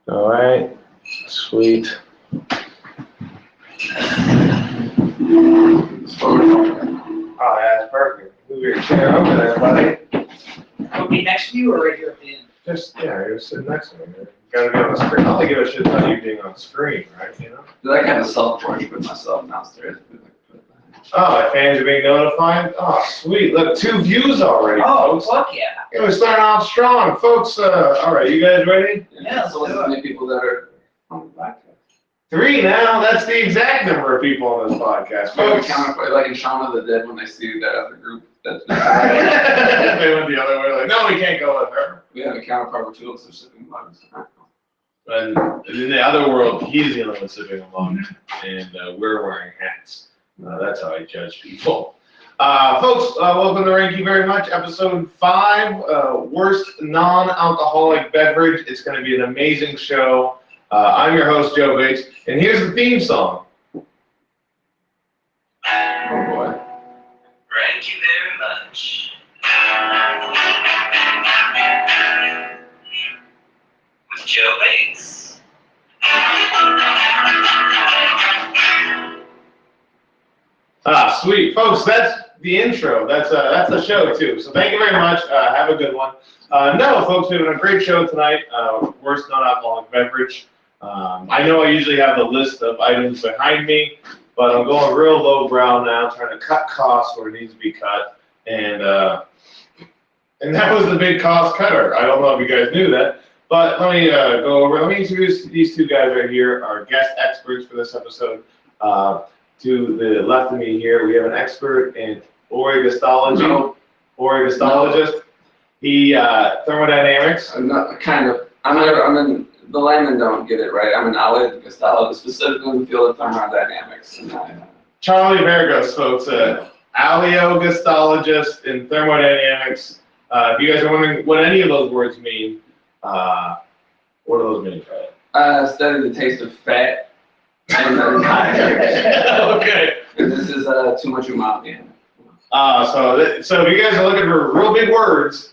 All right, sweet. Oh, that's perfect. Move your chair over there, buddy. Would be next to you or right here at the end? Just, yeah, you're sitting next to me. You gotta be on the screen. I don't give a shit about you being on the screen, right? You know? I kind of self-portrait with myself downstairs. Oh, my fans are being notified? Oh, sweet. Look, 2 views already, Oh, folks. fuck yeah. Yeah, we're starting off strong. Folks, all right, you guys ready? Yeah, So there's many people that are on the podcast. 3 now. That's the exact number of people on this podcast, We have a folks. counterpart, like in Shaun of the Dead when they see that other group. That's They went the other way. Like, no, we can't go with her. we have a counterpart with 2 of us are sipping mugs. And in the other world, he's the only one sipping along, and we're wearing hats. That's how I judge people. Folks, welcome to Thank You Very Much, episode 5, worst non-alcoholic beverage. It's going to be an amazing show. I'm your host, Joe Bates, and here's the theme song. Oh boy. Thank you very much. With Joe Bates. Sweet. Folks, that's the intro. That's the show, too. So thank you very much. Have a good one. No, folks, we're doing a great show tonight. Worst non-alcoholic beverage. I know I usually have the list of items behind me, but I'm going real lowbrow now, trying to cut costs where it needs to be cut. And that was the big cost cutter. I don't know if you guys knew that, but let me go over. Let me introduce these 2 guys right here, our guest experts for this episode. To the left of me here, we have an expert in origostology, origostologist. He thermodynamics. I'm not kind of. I'm in the laymen don't get it right. I'm an oligostologist, specifically in the field of thermodynamics. Charlie Vergos, folks, oligostologist in thermodynamics. If you guys are wondering what any of those words mean, what do those mean, Charlie? Study the taste of fat. And Okay. this is too much umami. So if you guys are looking for real big words,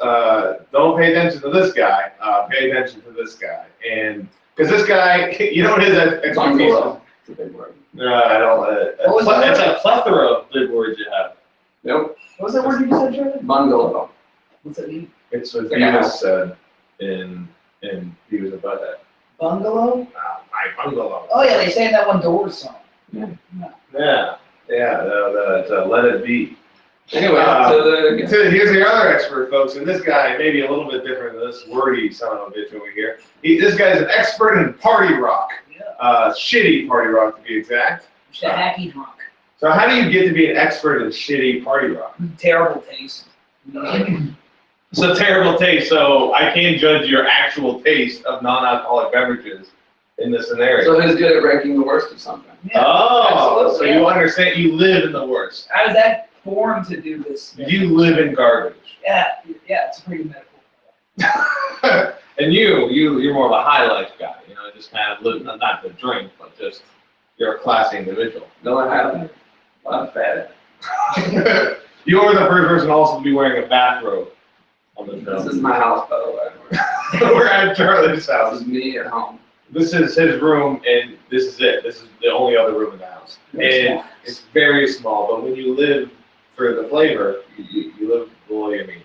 don't pay attention to this guy. Pay attention to this guy, and because this guy, you know what his expertise is. It's a big word. I don't. It's a plethora of big words you have. Nope. What was that word you said, Charlie? Bungalow. What's that mean? It's what Like he a was house. said in he was about that. Bungalow? My bungalow. Oh yeah, they say in that one Doors song. Yeah. Let it be. Anyway, Here's the other expert, folks, and this guy may be a little bit different than this wordy son of a bitch over here. This guy's an expert in party rock. Yeah. Shitty party rock, to be exact. Just a hacky drunk. So how do you get to be an expert in shitty party rock? Terrible taste. It's a terrible taste, so I can't judge your actual taste of non-alcoholic beverages in this scenario. So who's good at ranking the worst of something? Yeah, Oh, absolutely, so yeah. you understand, you live in the worst. I was that born to do this. You live in garbage. Yeah, it's a pretty medical. And you're more of a high life guy, you know, just kind of live, not to drink, but just, you're a classy individual. No one has it. A lot of fat. You're the first person also to be wearing a bathrobe on the This film. is my house, by the way. We're at Charlie's This house. is me at home. This is his room, and this is it. This is the only other room in the house. And it's very small, but when you live for the flavor, you live below your means.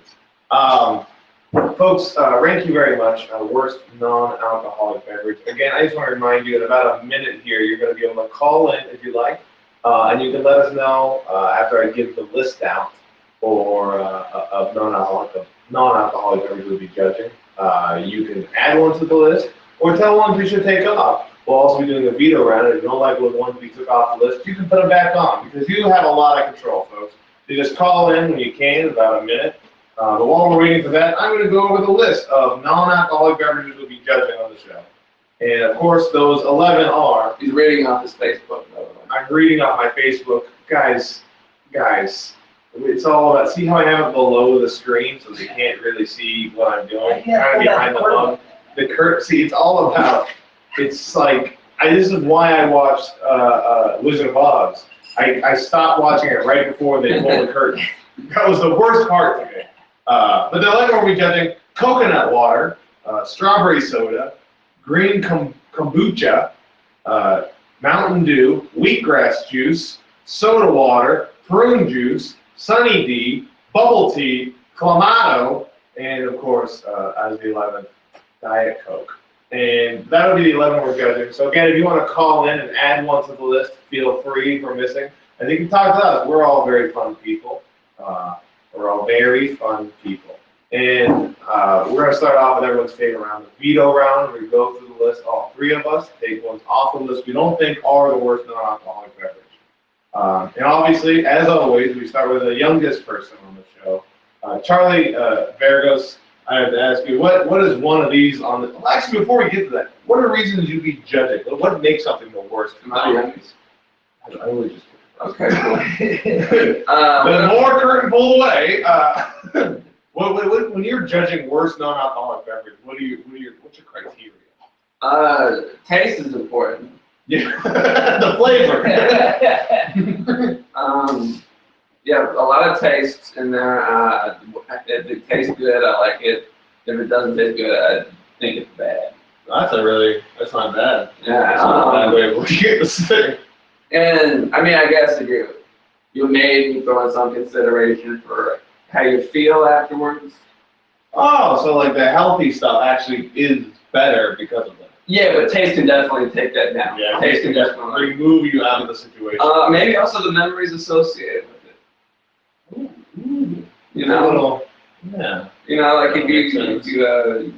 Folks, thank you very much. Worst non-alcoholic beverage. Again, I just want to remind you in about a minute here, you're going to be able to call in if you like, and you can let us know after I give the list out or of non-alcoholic beverages we'll be judging. You can add one to the list or tell ones we should take off. We'll also be doing a veto round. If you don't like the ones we took off the list, you can put them back on because you have a lot of control, folks. You just call in when you can, in about a minute. But while we're waiting for that, I'm going to go over the list of non-alcoholic beverages we'll be judging on the show. And of course, those 11 are. He's reading off his Facebook, by the way. I'm reading off my Facebook. Guys, it's all about, see how I have it below the screen so they can't really see what I'm doing? Kind of behind the mug. The curtain, see, it's all about, it's like, this is why I watched Wizard of Oz. I stopped watching it right before they pulled the curtain. That was the worst part to me. But the 11 we'll be judging: coconut water, strawberry soda, green kombucha, Mountain Dew, wheatgrass juice, soda water, prune juice, Sunny D, bubble tea, clamato, and of course, as the 11th, Diet Coke. And that'll be the 11 we're judging. So again, if you want to call in and add one to the list, feel free for missing. And you can talk to us. We're all very fun people. We're all very fun people. And we're going to start off with everyone's favorite round, the veto round. We go through the list, all three of us, take ones off the list we don't think are the worst non-alcoholic beverage. And obviously, as always, we start with the youngest person on the show. Charlie Vergos, I have to ask you, what is one of these on the... Well, actually, before we get to that, what are reasons you'd be judging? What makes something the worst? Not youngest. I really just... Okay, cool. The more curtain pulled away, when you're judging worst non-alcoholic beverage, what's your criteria? Taste is important. Yeah, the flavor. Yeah, a lot of tastes in there. If it tastes good, I like it. If it doesn't taste good, I think it's bad. That's not bad. Yeah. That's not a bad way of looking at this thing. And I mean, I guess if you made me throw in some consideration for how you feel afterwards. Oh, so like the healthy stuff actually is better because of that. Yeah, but taste can definitely take that down. Yeah, taste can definitely. remove you out of the situation. Maybe also the memories associated with it. You know. Yeah. You know, like if you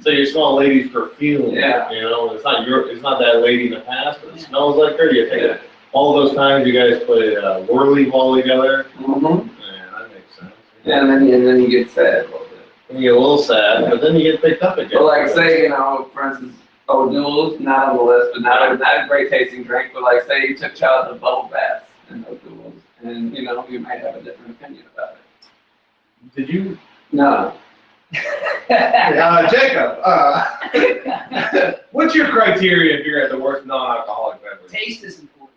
so you smell a lady's perfume. Yeah. You know, it's not that lady in the past, but it smells like her. You take it. All those times you guys played whirly ball together. Mm-hmm. Yeah, that makes sense. Yeah, and then you get sad a little bit. And you get a little sad, but then you get picked up again. But like say, for instance, O'Doul's not on the list, but not a great tasting drink. But like say you took childhood bubble baths and O'Doul's, and you might have a different opinion about it. Did you? No. Jacob, what's your criteria if you're at the worst non-alcoholic beverage? Taste is important.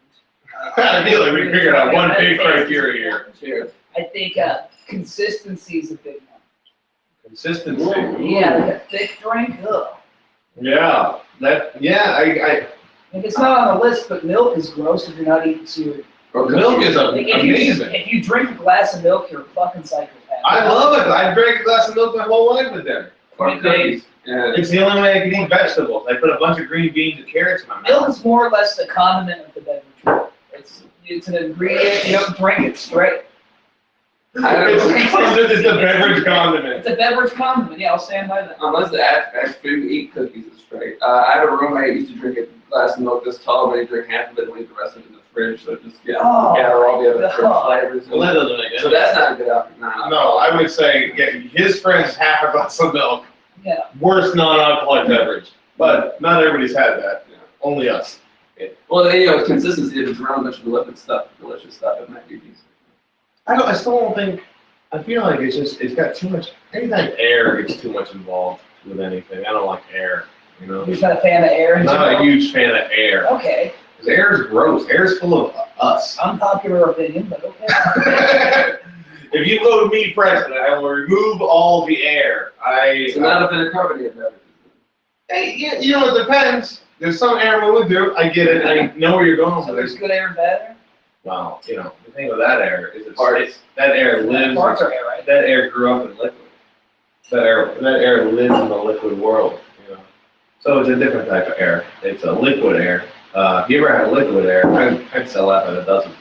I feel like we figured out one big criteria here. Cheers. I think consistency is a big one. Consistency. Yeah, like a thick drink. Ugh. Yeah. I Like it's not on the list, but milk is gross if you're not eating cereal. milk is Like amazing. if you drink a glass of milk, you're a fucking psychopath. I love it. I drank a glass of milk my whole life with dinner. Or cookies. Yeah. It's the only way I can eat vegetables. I put a bunch of green beans and carrots in my mouth. Milk is more or less the condiment of the beverage. It's an ingredient. You don't drink it straight. It's the beverage condiment. It's a beverage condiment. Yeah, I'll stand by that. Unless the actually eat cookies is straight. I have a roommate who used to drink a glass of milk this tall, but he'd drink half of it and leave the rest of it in the fridge. So just gather all the other flavors. Well, that doesn't make sense. So that's not a good option. No, I would say his friends half a glass of milk. Yeah. Worst non-alcoholic beverage. But not everybody's had that. Yeah. Only us. Well, consistency. If it's around a bunch of liquid stuff, delicious stuff, it might be decent. I still don't think. I feel like it's got too much. Anytime air gets too much involved with anything, I don't like air. You're just not a fan of air? I'm not a huge fan of air. Okay. Because air is gross. Air is full of us. Unpopular opinion, but okay. If you vote me president, I will remove all the air. So not a fan of carbonated beverages. Hey, it depends. There's some air moving through. I get it. I know where you're going. So there's good air and bad air? Well, the thing with that air is that air lives. Parts are air, right? That air grew up in liquid. That air lives in the liquid world. So it's a different type of air. It's a liquid air. If you ever had liquid air, I'd sell that, but it doesn't.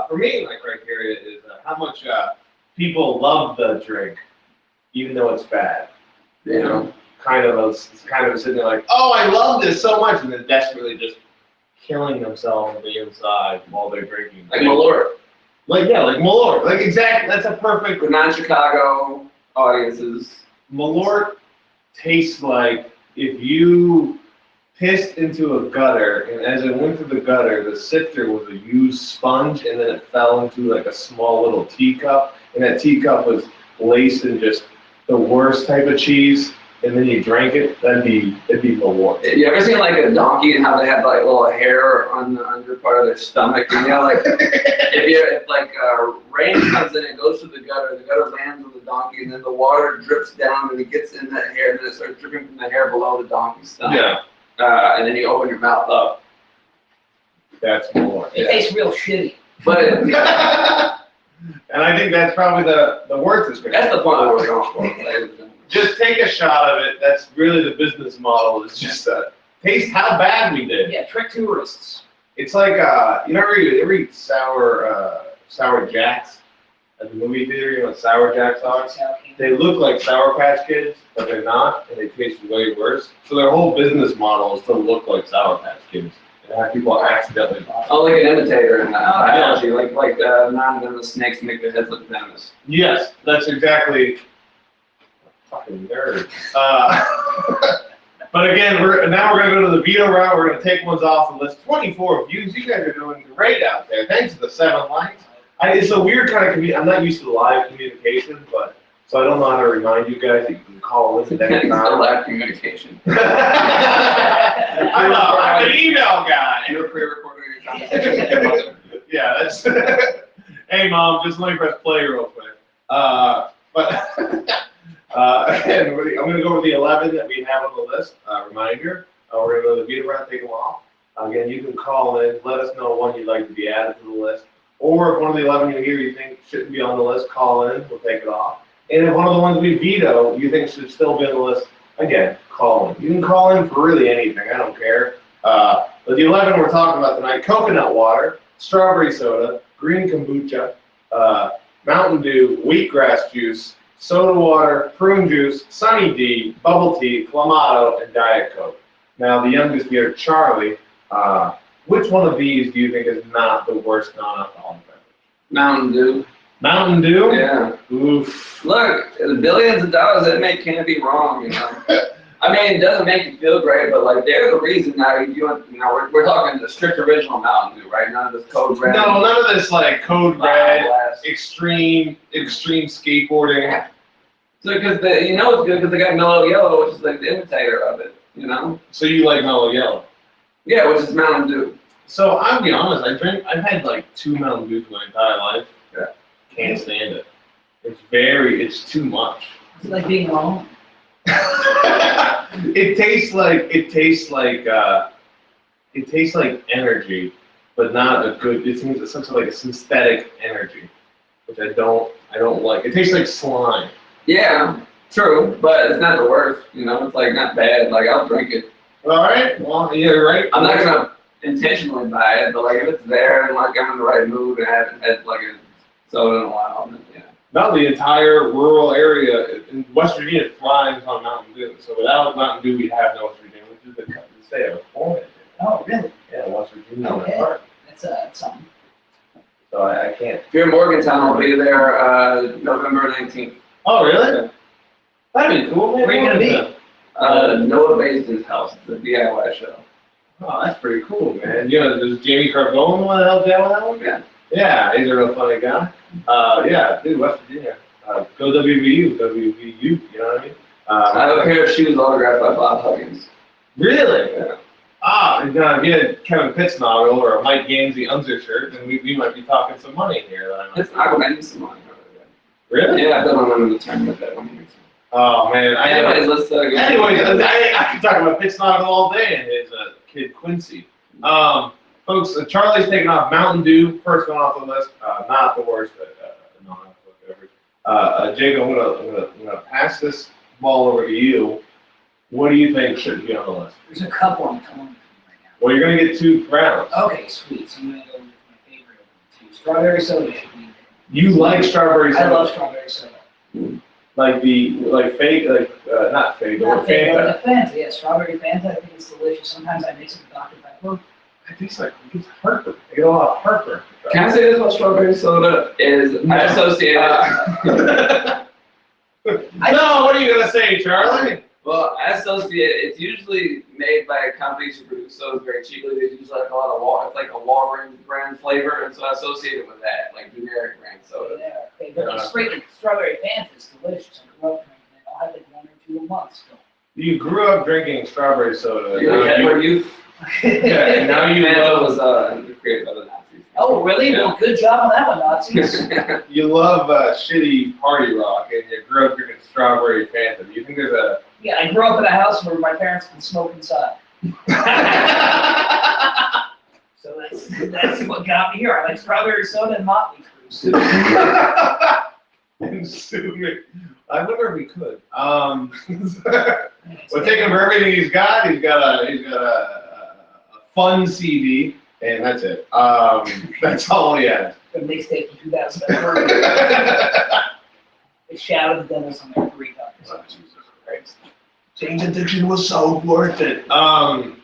For me, my criteria is how much people love the drink, even though it's bad. Kind of sitting there like, oh, I love this so much, and then desperately just killing themselves on the inside while they're drinking. Like Malort. Like Malort. Like exactly. That's a perfect. For non-Chicago audiences. Malort tastes like if you pissed into a gutter, and as it went through the gutter, the sifter was a used sponge, and then it fell into like a small little teacup, and that teacup was laced in just the worst type of cheese, and then you drank it. It'd be Malort. You ever seen like a donkey and how they have like little hair on the under part of their stomach? And like if rain comes in and goes through the gutter lands on the donkey, and then the water drips down and it gets in that hair, and then it starts dripping from the hair below the donkey's stomach. Yeah. and then you open your mouth up. That's more. It tastes real shitty. But And I think that's probably the worst description. that's the point that we're going for, ladies and gentlemen. Just take a shot of it. That's really the business model. Is just taste how bad we did. Yeah, trick tourists. It's like you ever eat sour jacks at the movie theater? You know what sour jacks are? They look like Sour Patch Kids, but they're not, and they taste way worse. So their whole business model is to look like Sour Patch Kids and have people accidentally buy them. Oh, like an imitator in biology, like non-venomous snakes make their heads look venomous. Yes, that's exactly. Fucking nerd. But again, now we're gonna go to the veto route. We're gonna take ones off the list. 24 views. You guys are doing great out there. Thanks to the 7 likes. It's a weird kind of I'm not used to live communication, but so I don't know how to remind you guys that you can call in. It's still live communication. I'm an email guy. You're pre-recording your conversation. Yeah, that's. Hey, Mom, just let me press play real quick. Again, I'm going to go over the 11 that we have on the list. Reminder, we're going to go to the veto round, take them off. Again, you can call in, let us know one you'd like to be added to the list. Or if one of the 11 you hear you think shouldn't be on the list, call in, we'll take it off. And if one of the ones we veto you think should still be on the list, again, call in. You can call in for really anything, I don't care. But the 11 we're talking about tonight, coconut water, strawberry soda, green kombucha, Mountain Dew, wheatgrass juice, soda water, prune juice, Sunny D, bubble tea, clamato, and Diet Coke. Now the youngest here, Charlie, which one of these do you think is not the worst non-alcoholic beverage? Mountain Dew. Mountain Dew? Yeah. Oof. Look, the billions of dollars that make can't be wrong, you know. I mean, it doesn't make you feel great, but like they're the reason now we're talking the strict original Mountain Dew, right? None of this code red. No, none of this like code red, extreme skateboarding. So because it's good because they got mellow yellow, which is like the imitator of it, you know. So you like mellow yellow? Yeah, which is Mountain Dew. So I'll be honest, I've had like 2 Mountain Dews my entire life. Yeah. Can't stand it. It's too much. It's like being alone. It tastes like energy, but not a good. It seems it's something like a synthetic energy, which I don't like. It tastes like slime. Yeah, true, but it's not the worst. You know, it's like not bad. Like I'll drink it. All right. Well, yeah, right. I'm not gonna intentionally buy it, but like if it's there and like I'm in the right mood and I haven't had like a soda in a while, then yeah. Now the entire rural area in West Virginia thrives on Mountain Dew. So without Mountain Dew, we have no West Virginia, which is the state I was born in. Oh, really? Yeah, West Virginia. Okay. That's something. So I can't. If you're in Morgantown, I'll be there November 19th. Oh, really? That'd be cool. Man. Where are you gonna be? Noah Basden's house, the DIY show. Oh, that's pretty cool, man. You know, does Jamie Carbone want to help you out with that one? Yeah. Yeah, he's a real funny guy. Yeah, dude, West Virginia. Go WVU, you know what I mean? I have a pair of shoes autographed by Bob Huggins. Really? Yeah. If you had Kevin Pittsnoggle or a Mike Gansey undershirt, then we might be talking some money here. It's not going to need some money. Really? Yeah, I've done one in the tournament that one year. Oh, man. Anyways, let's go. I could talk about Pittsnoggle all day and his kid Quincy. Folks, Charlie's taking off Mountain Dew, first one off the list. Not the worst, but non-alcoholic beverage. Jake, I'm gonna pass this ball over to you. What do you think should be on the list? There's a couple I'm calling right now. Well, you're gonna get 2 rounds. Okay, sweet. So I'm gonna go with my favorite of the 2. Strawberry soda should be. You like strawberry soda? I love strawberry soda. Like fake, not fake, Not but fake, Fanta. but the Fanta, yeah, strawberry Fanta. I think it's delicious. Sometimes I mix it with Dr. Pepper. I think it's heartburn. I get a lot of heartburn. Can I say this about strawberry soda? I associate it. No, what are you gonna say, Charlie? Well, I associate it's usually made by companies who produce sodas very cheaply. They use like a lot of it's like a Walgreens brand flavor, and so I associate it with that, like generic brand soda. Yeah, okay, but the straight strawberry Fanta is delicious. I grew up drinking it. I'll have like 1 or 2 a month still. You grew up drinking strawberry soda. Yeah, and now you was love. created by the Nazis. Oh, really? Yeah. Well, good job on that one, Nazis. You love shitty party rock, and you grew up drinking strawberry Fanta. Do you think there's a? Yeah, I grew up in a house where my parents could smoke inside. So that's what got me here. I like strawberry soda and Motley Crue. And sue me. I wonder if we could. We'll take him for everything he's got. He's got a fun CD, and that's it. That's all he has. The mixtape from 2004. They shouted the demos on there 3 times. Oh, Jesus Christ. Change addiction was so worth it. I'm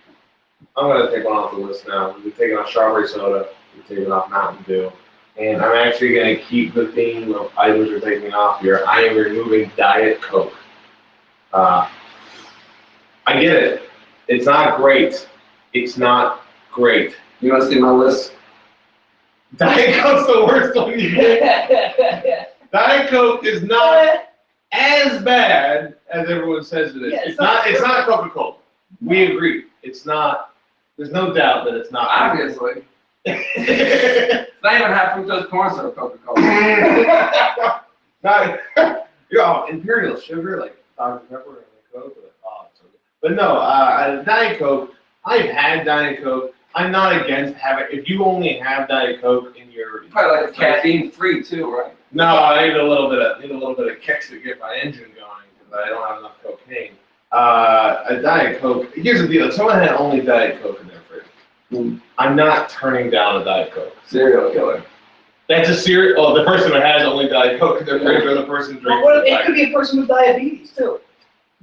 gonna take one off the list now. We're taking off strawberry soda. We're taking off Mountain Dew. And I'm actually going to keep the theme of items we're taking off here. I am removing Diet Coke. I get it. It's not great. It's not great. You want to see my list? Diet Coke's the worst one you get. Diet Coke is not as bad as everyone says it is. Yeah, it's not Coca-Cola. We agree. It's not. There's no doubt that it's not. Obviously. It's not even high fructose corn syrup Coca-Cola. Not, imperial sugar, like Dr. Pepper and Coke. Oh, it's so good. But no, Diet Coke, I've had Diet Coke. I'm not against having, if you only have Diet Coke in your... Probably like a caffeine-free too, right? No, I need a little bit of kicks to get my engine going because I don't have enough cocaine. A Diet Coke, here's the deal. If someone had only Diet Coke in their fridge, I'm not turning down a Diet Coke. Serial killer. That's a serious. Oh, the person who has only Diet Coke in their fridge, or the person drinking. Well, it could be a person with diabetes too.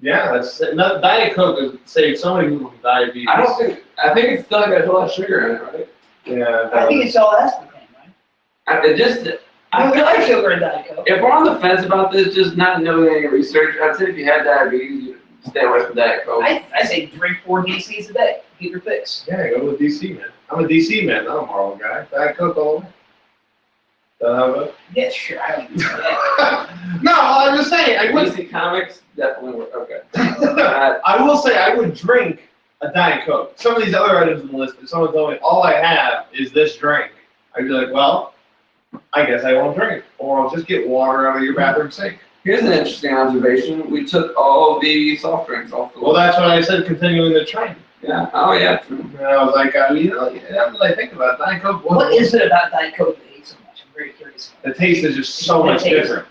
Yeah, that's not, Diet Coke has saved so many people from diabetes. I think it's still got a lot of sugar in it, right? Yeah. I think it's all aspartame, right? I feel like sugar in Diet Coke. If we're on the fence about this, just not knowing any research, I'd say if you have diabetes, you stay away from Diet Coke. I say drink 4 DCs a day. Keep your fix. Yeah, go with DC, man. I'm a DC man, not a Marvel guy. Diet Coke all the way. Yeah, sure. I don't do that. No, I'm just saying. I would. DC Comics definitely work. Okay. I will say I would drink a Diet Coke. Some of these other items on the list, if someone told me all I have is this drink, I'd be like, well, I guess I won't drink, or I'll just get water out of your bathroom sink. Here's an interesting observation. We took all the soft drinks off the list. Well, that's what I said, continuing the trend. Yeah. Oh, yeah. True. And I was like, you know, that's what I think about Diet Coke. What is it about Diet Coke that you hate so much? I'm very curious. The taste is just so much different.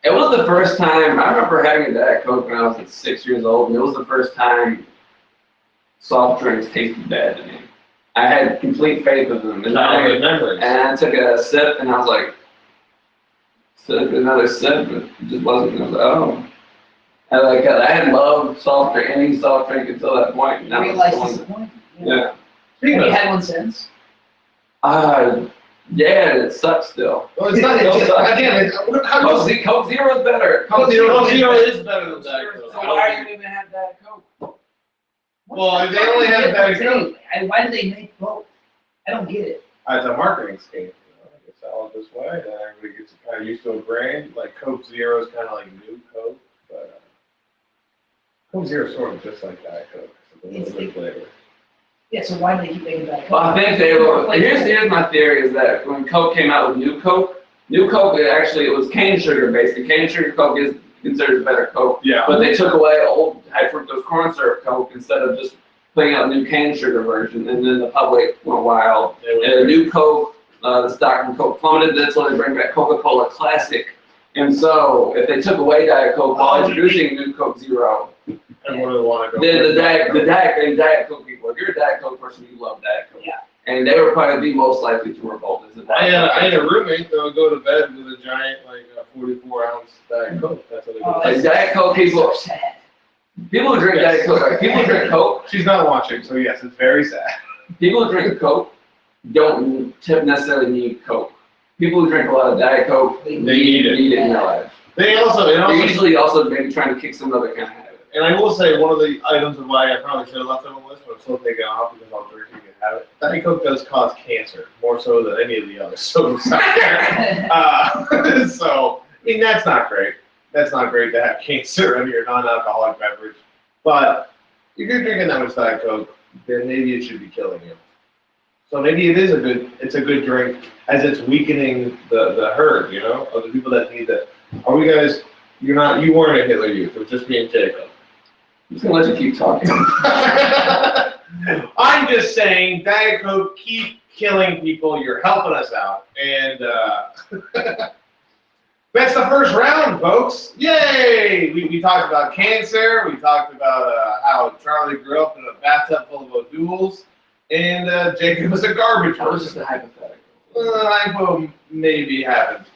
It was the first time, I remember having a Diet Coke when I was like 6 years old, and it was the first time soft drinks tasted bad to me. I had complete faith in them. And I took a sip, and I was like, took another sip, but it just wasn't. I was like, oh. I had loved soft drink, any soft drink until that point. And that was disappointing. Yeah. Have you had one since? Yeah, it sucks still. Well, it's not. Again, Coke Zero is better. Coke Zero is better than Diet Coke. So why are you even have Diet Coke? Well, they only have Diet Coke. Why do they make both? I don't get it. It's a marketing scheme. They sell it this way, and everybody gets kind of used to a brand. Like Coke Zero is kind of like new Coke, but Coke Zero is sort of just like Diet Coke. It's a little bit flavor. Yeah, so why do they keep making Diet Coke? Well, I think they were. Here's my theory: is that when Coke came out with New Coke, it was cane sugar based. And cane sugar Coke is considered a better Coke. Yeah. But they took away old high fructose corn syrup Coke instead of just putting out a new cane sugar version, and then the public went wild. And a new Coke, the stock from Coke plummeted. That's why they bring back Coca-Cola Classic. And so, if they took away Diet Coke while introducing New Coke Zero, and what do they want to go? the Diet Coke people. If you're a Diet Coke person, you love Diet Coke. Yeah. And they were probably the most likely to revolt. I had a roommate that would go to bed with a giant, 44-ounce Diet Coke. That's what they do. Like Diet Coke people. So sad. People who drink Diet Coke, like, people who drink Coke. She's not watching, so yes, it's very sad. People who drink Coke don't necessarily need Coke. People who drink a lot of Diet Coke, they need it in their life. They're usually also maybe trying to kick some other kind of habit. And I will say one of the items of why I probably should have left it on the list, but I'm still taking it off because I'll drink it and have it. Diet Coke does cause cancer, more so than any of the other sodas out there. So, I mean, that's not great. That's not great to have cancer in your non-alcoholic beverage. But if you're drinking that much Diet Coke, then maybe it should be killing you. So maybe it's a good drink as it's weakening the herd, you know, of the people that need that. Are we guys? You weren't a Hitler Youth. It was just me and Jacob. I'm just gonna let you keep talking. just saying, Diet Coke, keep killing people. You're helping us out. And that's the first round, folks. Yay! We talked about cancer. We talked about how Charlie grew up in a bathtub full of O'Douls. And Jacob was a garbage That was person. just a hypothetical. Hypo maybe happened.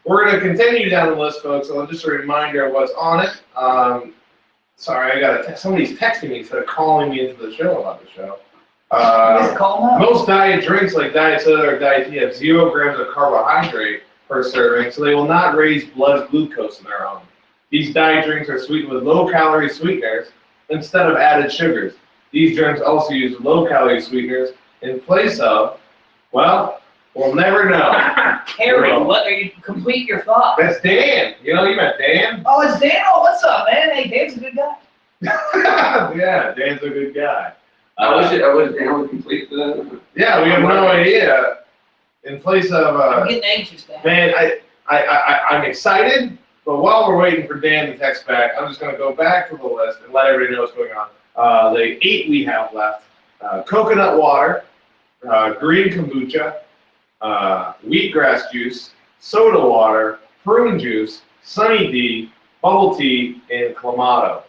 We're going to continue down the list, folks. So just a reminder of what's on it. Sorry, I got somebody's texting me instead of calling me into the show about the show. Just call them out. Most diet drinks like Diet Soda or Diet Tea have 0 grams of carbohydrate per serving, so they will not raise blood glucose in their own. These diet drinks are sweetened with low-calorie sweeteners instead of added sugars. These drinks also use low-calorie sweeteners in place of, well, we'll never know. Harry, what are you? Complete your thought. That's Dan. You met Dan? Oh, it's Dan. Oh, what's up, man? Hey, Dan's a good guy. Yeah, Dan's a good guy. I wish Dan would complete the. Yeah, we have no idea. In place of, I'm getting anxious now. man, I'm excited, but while we're waiting for Dan to text back, I'm just going to go back to the list and let everybody know what's going on. The 8 we have left: coconut water, green kombucha, wheatgrass juice, soda water, prune juice, Sunny D, bubble tea, and clamato.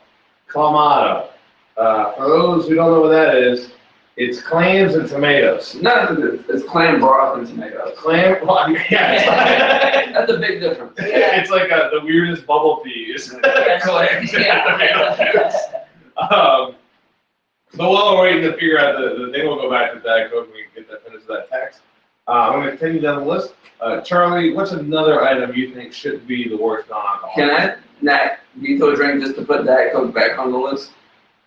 Clamato. For those who don't know what that is, it's clams and tomatoes. No, it's clam broth and tomatoes. Clam, well, yeah. That's a big difference. It's like the weirdest bubble tea, isn't it? Clams and tomatoes. But while we're waiting to figure out the thing, we'll go back to Diet Coke and we can get that finished with that text. I'm going to continue down the list. Charlie, what's another item you think should be the worst non-alcoholic? Can I not veto a drink just to put Diet Coke back on the list?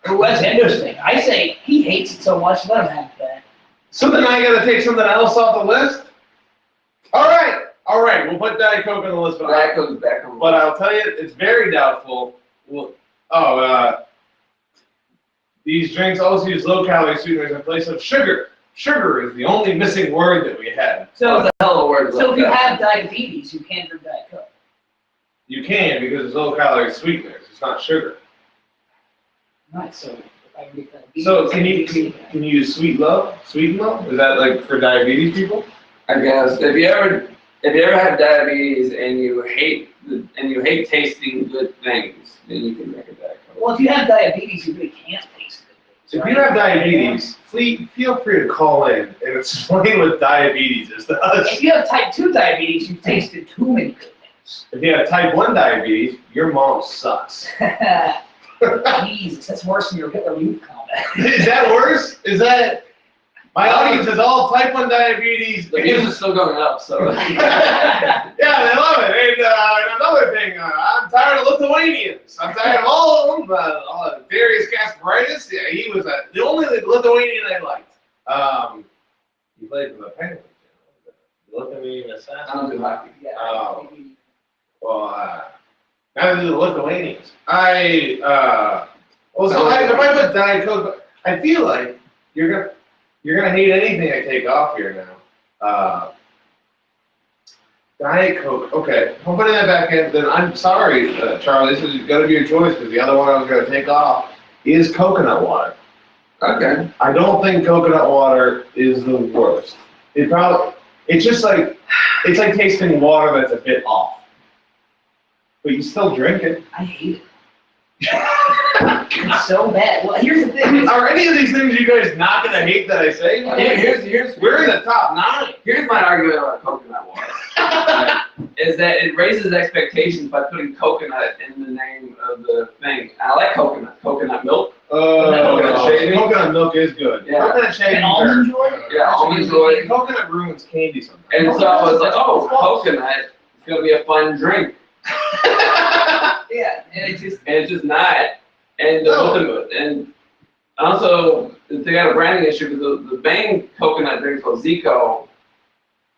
Oh, that's interesting. I say he hates it so much, let him have that. So then I got to take something else off the list? All right, we'll put Diet Coke on the list. But Diet Coke's back on the list. But I'll tell you, it's very doubtful. These drinks also use low-calorie sweeteners in place of sugar. Sugar is the only missing word that we had. So, What the hell of a word so if you that? have diabetes, you can't drink Diet Coke. You can because it's low-calorie sweeteners. It's not sugar. Right, so if I can get diabetes. So can you use Sweet Love? Sweet Love? Is that like for diabetes people? I guess if you ever have diabetes and you hate tasting good things, then you can drink a Diet Coke. Well, if you have diabetes, you really can't taste it. If you have diabetes, feel free to call in and explain what diabetes is to us. If you have type 2 diabetes, you've tasted too many good things. If you have type 1 diabetes, your mom sucks. Jesus, that's worse than your Hitler Youth comment. Is that worse? Is that... My audience is all type 1 diabetes. The views are still going up, so. Yeah, they love it. And another thing, I'm tired of Lithuanians. I'm tired of all of them. All of Darius Kasparaitis. Yeah, he was the only Lithuanian I liked. He played for the Penguins. The Lithuanian assassin. I don't do hockey. Yeah. Well, neither do the Lithuanians. If I put Diet Coke, I feel like you're gonna hate anything I take off here now. Diet Coke. Okay, I'm putting that back in. Then I'm sorry, Charlie. This is gonna be your choice because the other one I was gonna take off is coconut water. Okay. I don't think coconut water is the worst. It's like tasting water that's a bit off, but you still drink it. I hate it. It's so bad. Well, here's the thing. Are any of these things you guys not gonna hate that I say? We're in the top 9. Here's my argument about coconut water. Is that it raises expectations by putting coconut in the name of the thing. I like coconut. Coconut milk. Coconut milk is good. Yeah. Coconut shavings And almond joy? Yeah, almond joy. Coconut ruins candy sometimes. And so I was like, oh, coconut is gonna be a fun drink. Yeah, and it's just not. And and also they got a branding issue because the Bang coconut drink called Zico,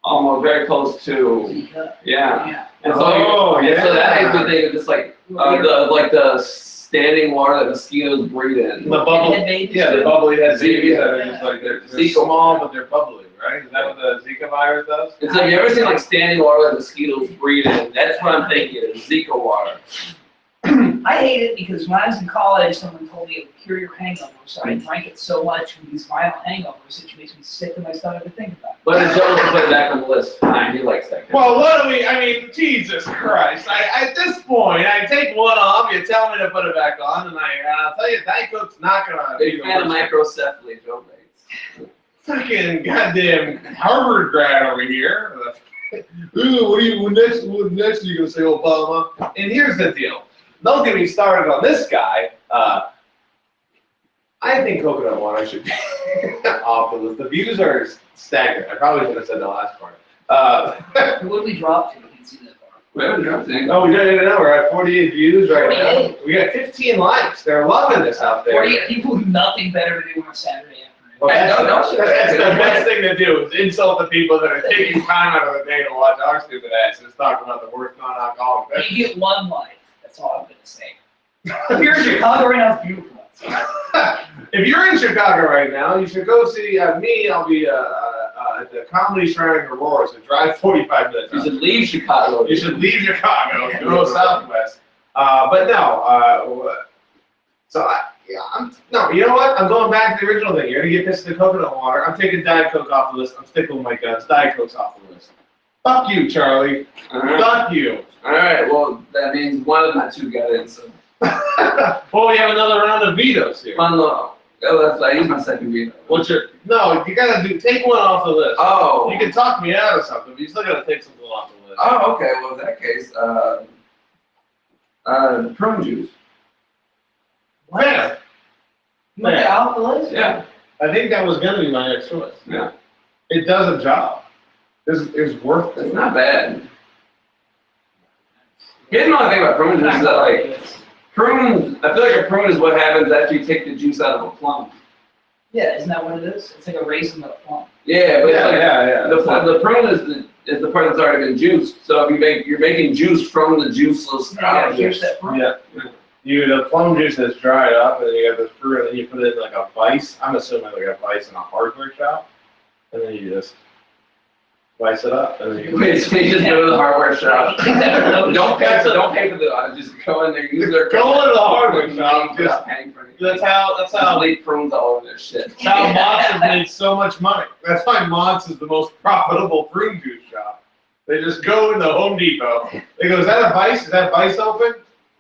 almost very close to yeah. And so and so that makes me think of just like the standing water that mosquitoes breathe in. The bubble, the bubbly head babies that are just like they're small but they're bubbly, right? Is that what the Zika virus does? It's like, you ever seen like standing water that mosquitoes breathe in? That's what I'm thinking is Zika water. I hate it because when I was in college, someone told me it would cure your hangovers, so I drank it so much with these violent hangovers, it makes me sick to my stomach to think about it. But it's Joe to put it back on the list. Fine, he likes that. Well, what do we, I mean, Jesus Christ. At this point, I take one off, you tell me to put it back on, and I'll tell you, Diet Coke's not gonna be Big the fan of worst. microcephaly, Joe Bates. Fucking goddamn Harvard grad over here. Ooh, what next are you gonna say, Obama? And here's the deal. Don't get me started on this guy. I think coconut water should be off the list. The views are stagnant. I probably should have said the last part. What did we drop to? I didn't see that far. We haven't dropped anything. No, we don't even know. We're at 48 views right 48. now. We got 15 likes. They're loving this out there. 48 people with nothing better to do on a Saturday afternoon. Well, that's Hey, the best thing to do is insult the people that are taking time out of the day to watch our stupid asses talk about the worst non-alcoholic beverage. You get one life. That's all I'm gonna say. If you're in Chicago right now, it's beautiful. If you're in Chicago right now, you should go see me. I'll be at the Comedy Shrine in Aurora, so drive 45 minutes. You should leave Chicago. You should leave Chicago, go southwest. But no, no, you know what? I'm going back to the original thing. You're gonna get pissed at the coconut water. I'm taking Diet Coke off the list. I'm sticking with my guns. Diet Coke's off the list. Fuck you, Charlie. All right. Fuck you. All right. Well, that means one of my two got in. So Well, we have another round of vetoes here. fun low. Oh, I use my second veto. What's your? No, you gotta take one off the list. Oh. You can talk me out of something, but you still gotta take something off the list. Oh, okay. Well, in that case, prune juice. Fair. You want that off the list? Yeah. I think that was gonna be my next choice. Yeah. It does a job. It's worth It's it. not bad. Here's another thing about prune juice is that like prune. I feel like a prune is what happens after you take the juice out of a plum. Yeah, isn't that what it is? It's like a raisin with a plum. Yeah, but it's like yeah. the prune is the part that's already been juiced. So if you're making juice from the juiceless You gotta juice. pierce that plum. Yeah. The plum juice has dried up, and then you got this fruit, and then you put it in like a vice. I'm assuming like a vice in a hardware shop, and then you just vice it up, and then you. Wait, so you just go to the hardware shop. Don't Don't pay for the just go in there, use their Go into the hardware shop. without paying for anything. That's how leave prunes all over their shit. that's how Mott's has made so much money. That's why Mott's is the most profitable prune juice shop. They just go into Home Depot. They go, is that a vice? Is that vice open?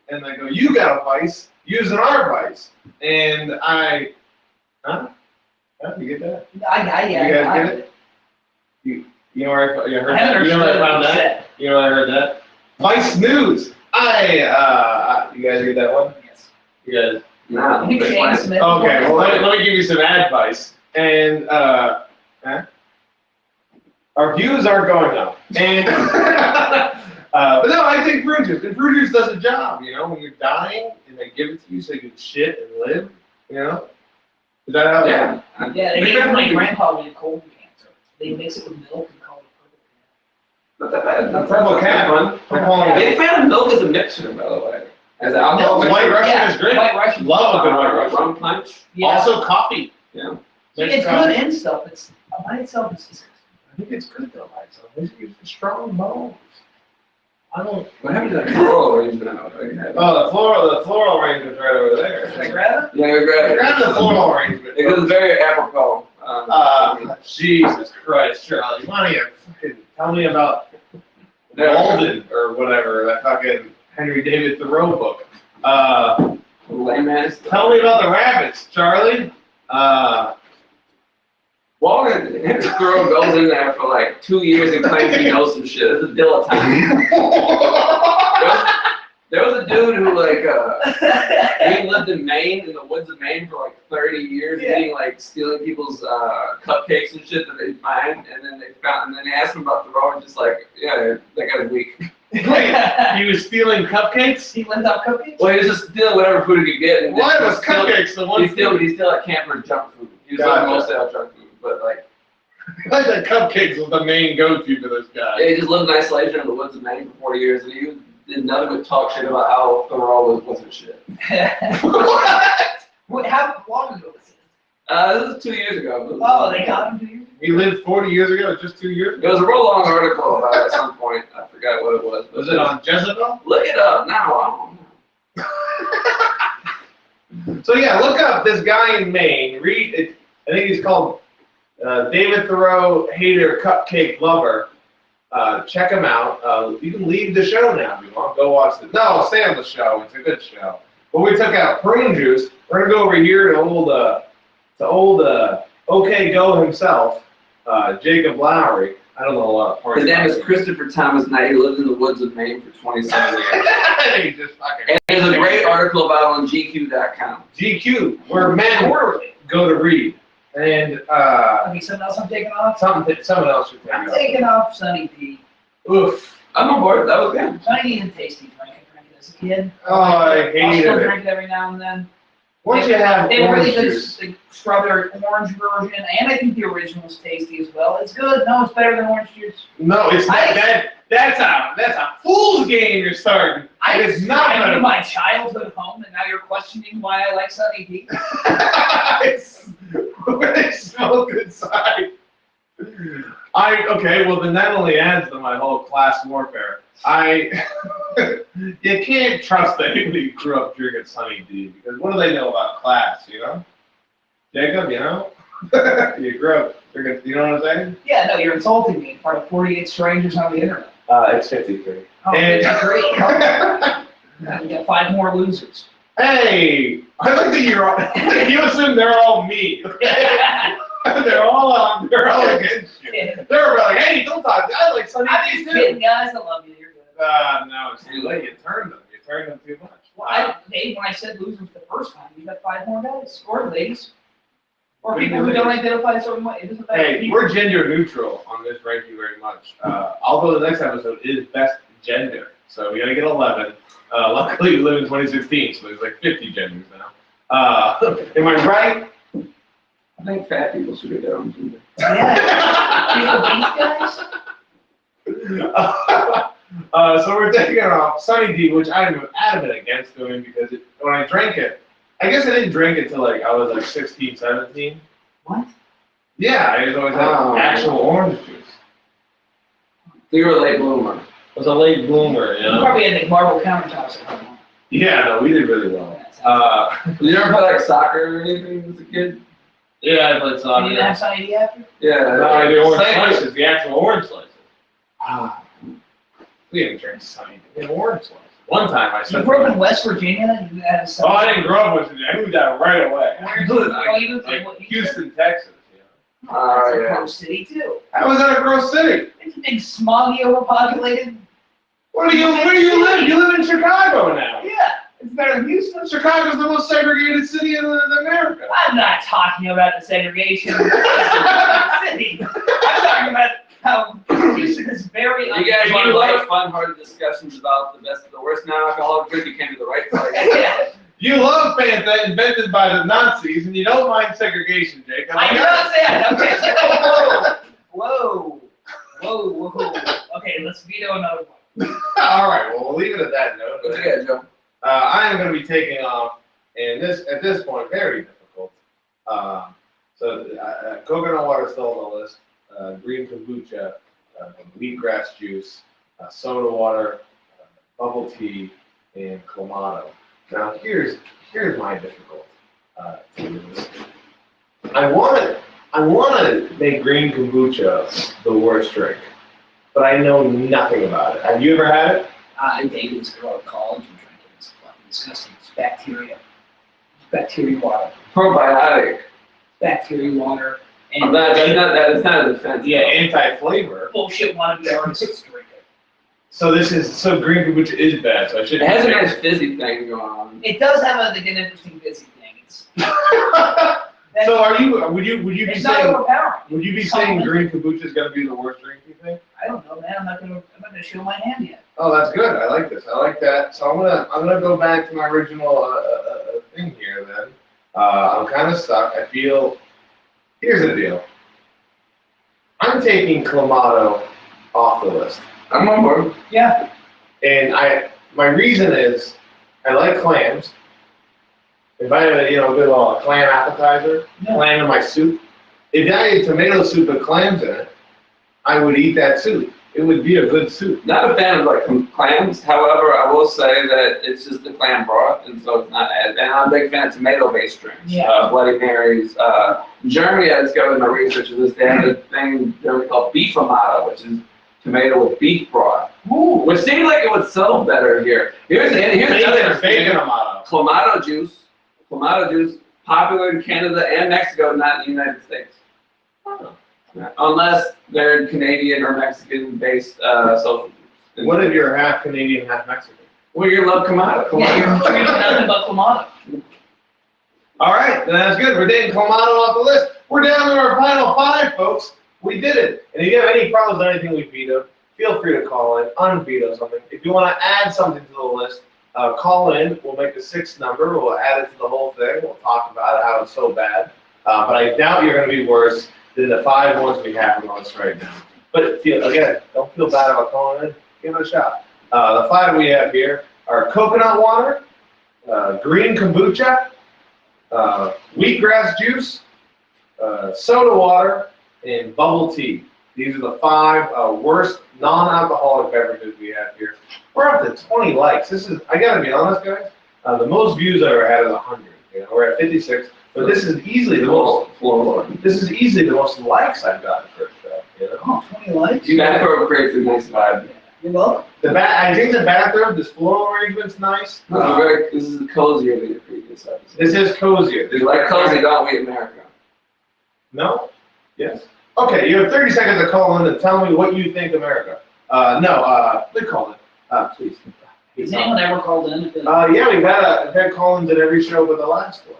And they go, you got a vice using our vice. And huh? You get that? I You guys got get it? You know where I heard I haven't that? You know where I understood found what you that? You know where I heard that? Vice News. You guys get that one? Yes. You guys? Nah, You but Shane Smith. Okay, well let me give you some advice. And our views aren't going up. And but no, I think prune juice. And prune juice does a job, you know, when you're dying and they give it to you so you can shit and live, you know? Is that how yeah. Yeah, they gave it to my grandpa when he had colon cancer. They mix it with milk and call it purple Not that bad. A purple cat. Yeah. Big fan of milk as a mixer, by the way. As an alcohol Milk, White mixer. Russian is great. White Russian. Love a good White Russian. Rum punch. Yeah. Also coffee. Yeah. It's good in stuff. It's by itself. It's just, I think it's good though, by itself. It's strong bones. I don't. What happened to that floral arrangement? Oh, the floral arrangement's right over there. Can I grab it? Yeah, we grabbed it. Grab the floral arrangement. Because it's very apropos. Jesus Christ, Charlie. Why don't you fucking tell me about Walden or whatever, that fucking Henry David Thoreau book. Layman. Tell me about the rabbits, Charlie. Walden, his girl goes in there for like 2 years and claims he knows some shit. It's a dilettante. There was a dude who he lived in Maine, in the woods of Maine for like 30 years, eating stealing people's cupcakes and shit that they find, and then they asked him about Thoreau, and just yeah, that guy's weak. Wait, he was stealing cupcakes? He left out cupcakes? Well, he was just stealing whatever food he could get. And Why was cupcakes the one? He's still at camp for junk food. He was mostly out junk food, but I thought cupcakes was the main go-to for this guy. yeah, he just lived in isolation in the woods of Maine for 40 years, and he did nothing but talk shit about how Thoreau wasn't shit. What? How long ago was it? This was 2 years ago. Oh, they got him 2 years ago? He lived 40 years ago, just 2 years It ago? was a real long article about it at some point. I forgot what it was. Was it on Jezebel? Look it up now. I don't know. So yeah, look up this guy in Maine. Read it. I think he's called David Thoreau Hater Cupcake Lover. Check him out. You can leave the show now if you want. Go watch it. No, stay on the show. It's a good show. But we took out prune juice. We're gonna go over here to old OK Go himself, Jacob Lowery. I don't know a lot of parts. His name is Christopher Thomas Knight. He lived in the woods of Maine for 27 years. He just fucking. And there's a great article about it on GQ.com. GQ, where men go to read. And Okay, something else I'm taking off? someone else should take I'm it. taking off Sunny D. Oof. I'm on board. That was good. Sunny D is a tasty drink. I drank it as a kid. Oh, I I'll hated still it. drink it every now and then. Once you have They were orange really good, juice. the strawberry orange version, and I think the original is tasty as well. It's good. No, it's better than orange juice. No, it's not. That's a fool's game you're starting. It is not I better. knew my childhood home, and now you're questioning why I like Sunny D. When they smoke inside. Okay, well then that only adds to my whole class warfare. You can't trust anybody who grew up drinking Sunny D, because what do they know about class, you know? Jacob, you know? You grew up drinking, you know what I'm saying? Yeah, no, you're insulting me in front of 48 strangers on the internet. It's 53. Oh, And- that's great. We got 5 more losers. Hey, I like that you assume they're all me. they're all against you. They're like, hey, don't talk. I like Sunny I'm D just too. kidding, guys. I love you. You're good. No, it's too late. You turned them. You turned them too much. Well, when I said losers the first time, you got 5 more guys, or ladies, or people who don't identify a certain way. It doesn't matter. Hey, we're gender neutral on this. Thank you very much. Although the next episode is best gender, so we gotta get 11. Luckily, we live in 2016, so there's like 50 genders now. Am I right? I think fat people should get their own gender. Yeah. You know, these guys? So we're taking off Sunny D, which I'm adamant against doing because when I drank it, I guess I didn't drink it till like I was like 16, 17. What? Yeah, I just always had actual orange juice. You were a late bloomer. I was a late bloomer, you You know? probably had like marble countertops at home. Yeah, no, we did really well. You ever play like soccer or anything as a kid? Yeah, I played You soccer. didn't have Sunny D after? Yeah. No, the orange Same. slices, the actual orange slices. We didn't drink Sunny D, we had orange slices. One time I You said, grew up in West Virginia, you had a oh, I didn't grow up in West Virginia, I moved out right away. Where did you go? You moved Like to Houston, Texas. You know? That's a yeah. Grove City too. I was at a Grove City. It's a big smoggy, overpopulated. Where do you live? You live in Chicago now. Yeah, it's better than Houston. Chicago's the most segregated city in America. I'm not talking about the segregation of the city. I'm talking about how Houston is very You guys want a lot of fun-hearted discussions about the best of the worst non-alcoholic drink, you came to the right place. Yeah. You love Fanta, invented by the Nazis, and you don't mind segregation, Jacob. I know that. Okay. Whoa. Okay, let's veto another one. All right, well, we'll leave it at that note. What you got, Joe? I am going to be taking off, and at this point, very difficult. Coconut water is still on the list. Green kombucha, wheatgrass juice, soda water, bubble tea, and clamato. Now here's my difficult. I want to make green kombucha the worst drink, but I know nothing about it. Have you ever had it? I dated this girl at college and drank it. It's fucking disgusting. It's bacteria. It's bacteria water. Probiotic. Bacteria water. Oh, And that's not a defense. Yeah, anti-flavor. bullshit wannabe artists drink it. So green kombucha is bad. So I It shouldn't. has a nice fizzy thing going on. It does have an interesting busy thing. It's So would you be it's not saying? overpowering. Would you be saying green kombucha is going to be the worst drink, you think? I don't know, man. I'm not gonna show my hand yet. Oh, that's good. I like this. I like that. So I'm gonna go back to my original thing here. Then I'm kind of stuck. I feel. Here's the deal. I'm taking clamato off the list, I'm on board. Yeah. and my reason is I like clams. If I had a good little clam appetizer, Yeah. clam in my soup. If I had tomato soup with clams in it, I would eat that soup. it would be a good soup. Not a fan of like clams. However, I will say that it's just the clam broth, and so it's not as. And I'm a big fan of tomato-based drinks. Yeah. Bloody Marys. Germany, I discovered in my research of this. They have a thing in Germany called beef amata, which is tomato with beef broth. Ooh. Which seems like it would sell better here. Here's another Bacon amato. Clamato juice. Clamato juice, popular in Canada and Mexico, not in the United States. Oh. Unless they're Canadian or Mexican-based social groups. What if you're half Canadian, half Mexican? Well, you love Clamato. Yeah, you're drinking nothing but clamato. All right, then that's good. We're taking Clamato off the list. We're down to our final 5, folks. We did it. And if you have any problems with anything we vetoed, feel free to call in, unveto something. If you want to add something to the list, call in. We'll make the 6th number. We'll add it to the whole thing. We'll talk about it, how it's so bad. But I doubt you're going to be worse than the 5 ones we have on us right now. But again, don't feel bad about calling in. Give it a shot. The 5 we have here are coconut water, green kombucha, wheatgrass juice, soda water, and bubble tea. These are the 5 worst non-alcoholic beverages we have here. We're up to 20 likes. This is, I gotta be honest, guys, the most views I've ever had is 100. You know, we're at 56, but this is easily the most. This is easily the most likes I've gotten for a show. You know? Oh, 20 likes? You guys create a nice vibe. You're welcome. I think the bathroom, this floral arrangement's nice. This is cozier than your previous episode. This is cozier. You like cozy, don't we, America? No? Yes? Okay, you have 30 seconds to call in and tell me what you think, America. They called it. Please. Has anyone ever called in? Yeah, we've had call-ins at every show but the last one.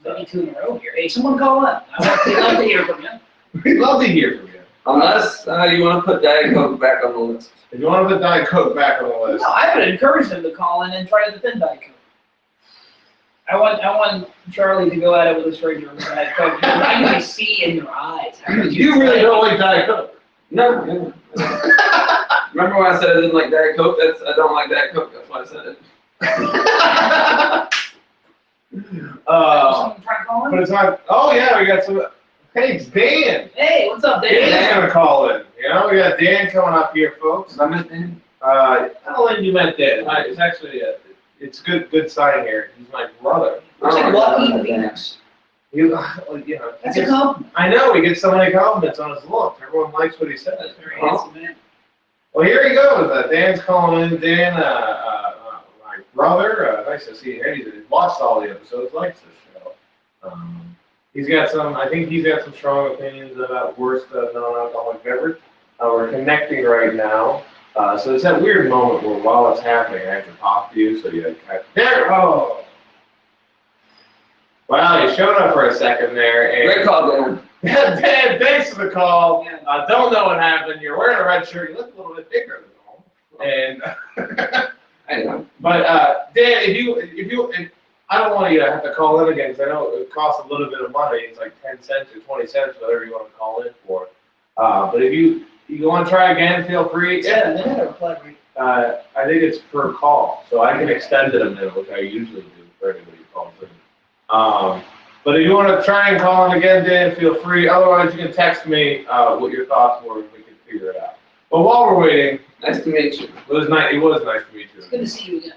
Maybe 2 in a row here. Hey, someone call in. We'd love to hear from you. We'd love to hear from you. Unless you want to put Diet Coke back on the list. If you want to put Diet Coke back on the list. No, I would encourage them to call in and try the thin Diet Coke. I want Charlie to go at it with a stranger with Diet Coke. I see in your eyes. You really don't like Diet Coke? No. Remember when I said I didn't like Diet Coke? I don't like Diet Coke. That's why I said it. Someone try to call in? But it's not. Oh yeah, we got some. Hey, it's Dan. Hey, what's up, Dan? Dan's gonna call in. You know, we got Dan coming up here, folks. Did I miss Dan? I don't think you meant Dan. It's actually it's good sign here. He's my brother. Looks like Lucky Phoenix. You know, That's a compliment. I know he gets so many compliments on his look. Everyone likes what he says. That's very handsome man. Well, here he goes. Dan's calling in. Dan, my brother. Nice to see you. He's watched all the episodes. Likes the show. He's got some. I think he's got some strong opinions about worst non-alcoholic beverage. We're connecting right now. So it's that weird moment where while it's happening, I have to talk to you. So you kind of there. Oh. Wow, you showed up for a second there. And Great call, Dan. Dan, thanks for the call. Don't know what happened. You're wearing a red shirt. You look a little bit bigger than normal. And I know. but Dan, if I don't want you to have to call in again because I know it costs a little bit of money. It's like 10 cents or 20 cents, whatever you want to call in for. But if you want to try again, feel free. Yeah, they had a reply rate. I think it's per call, so I can extend it a minute, which I usually do for anybody who calls in. But if you want to try and call in again, Dan, feel free. Otherwise, you can text me what your thoughts were, and we can figure it out. But while we're waiting, Nice to meet you. it was nice. It was nice to meet you. It's good to see you again.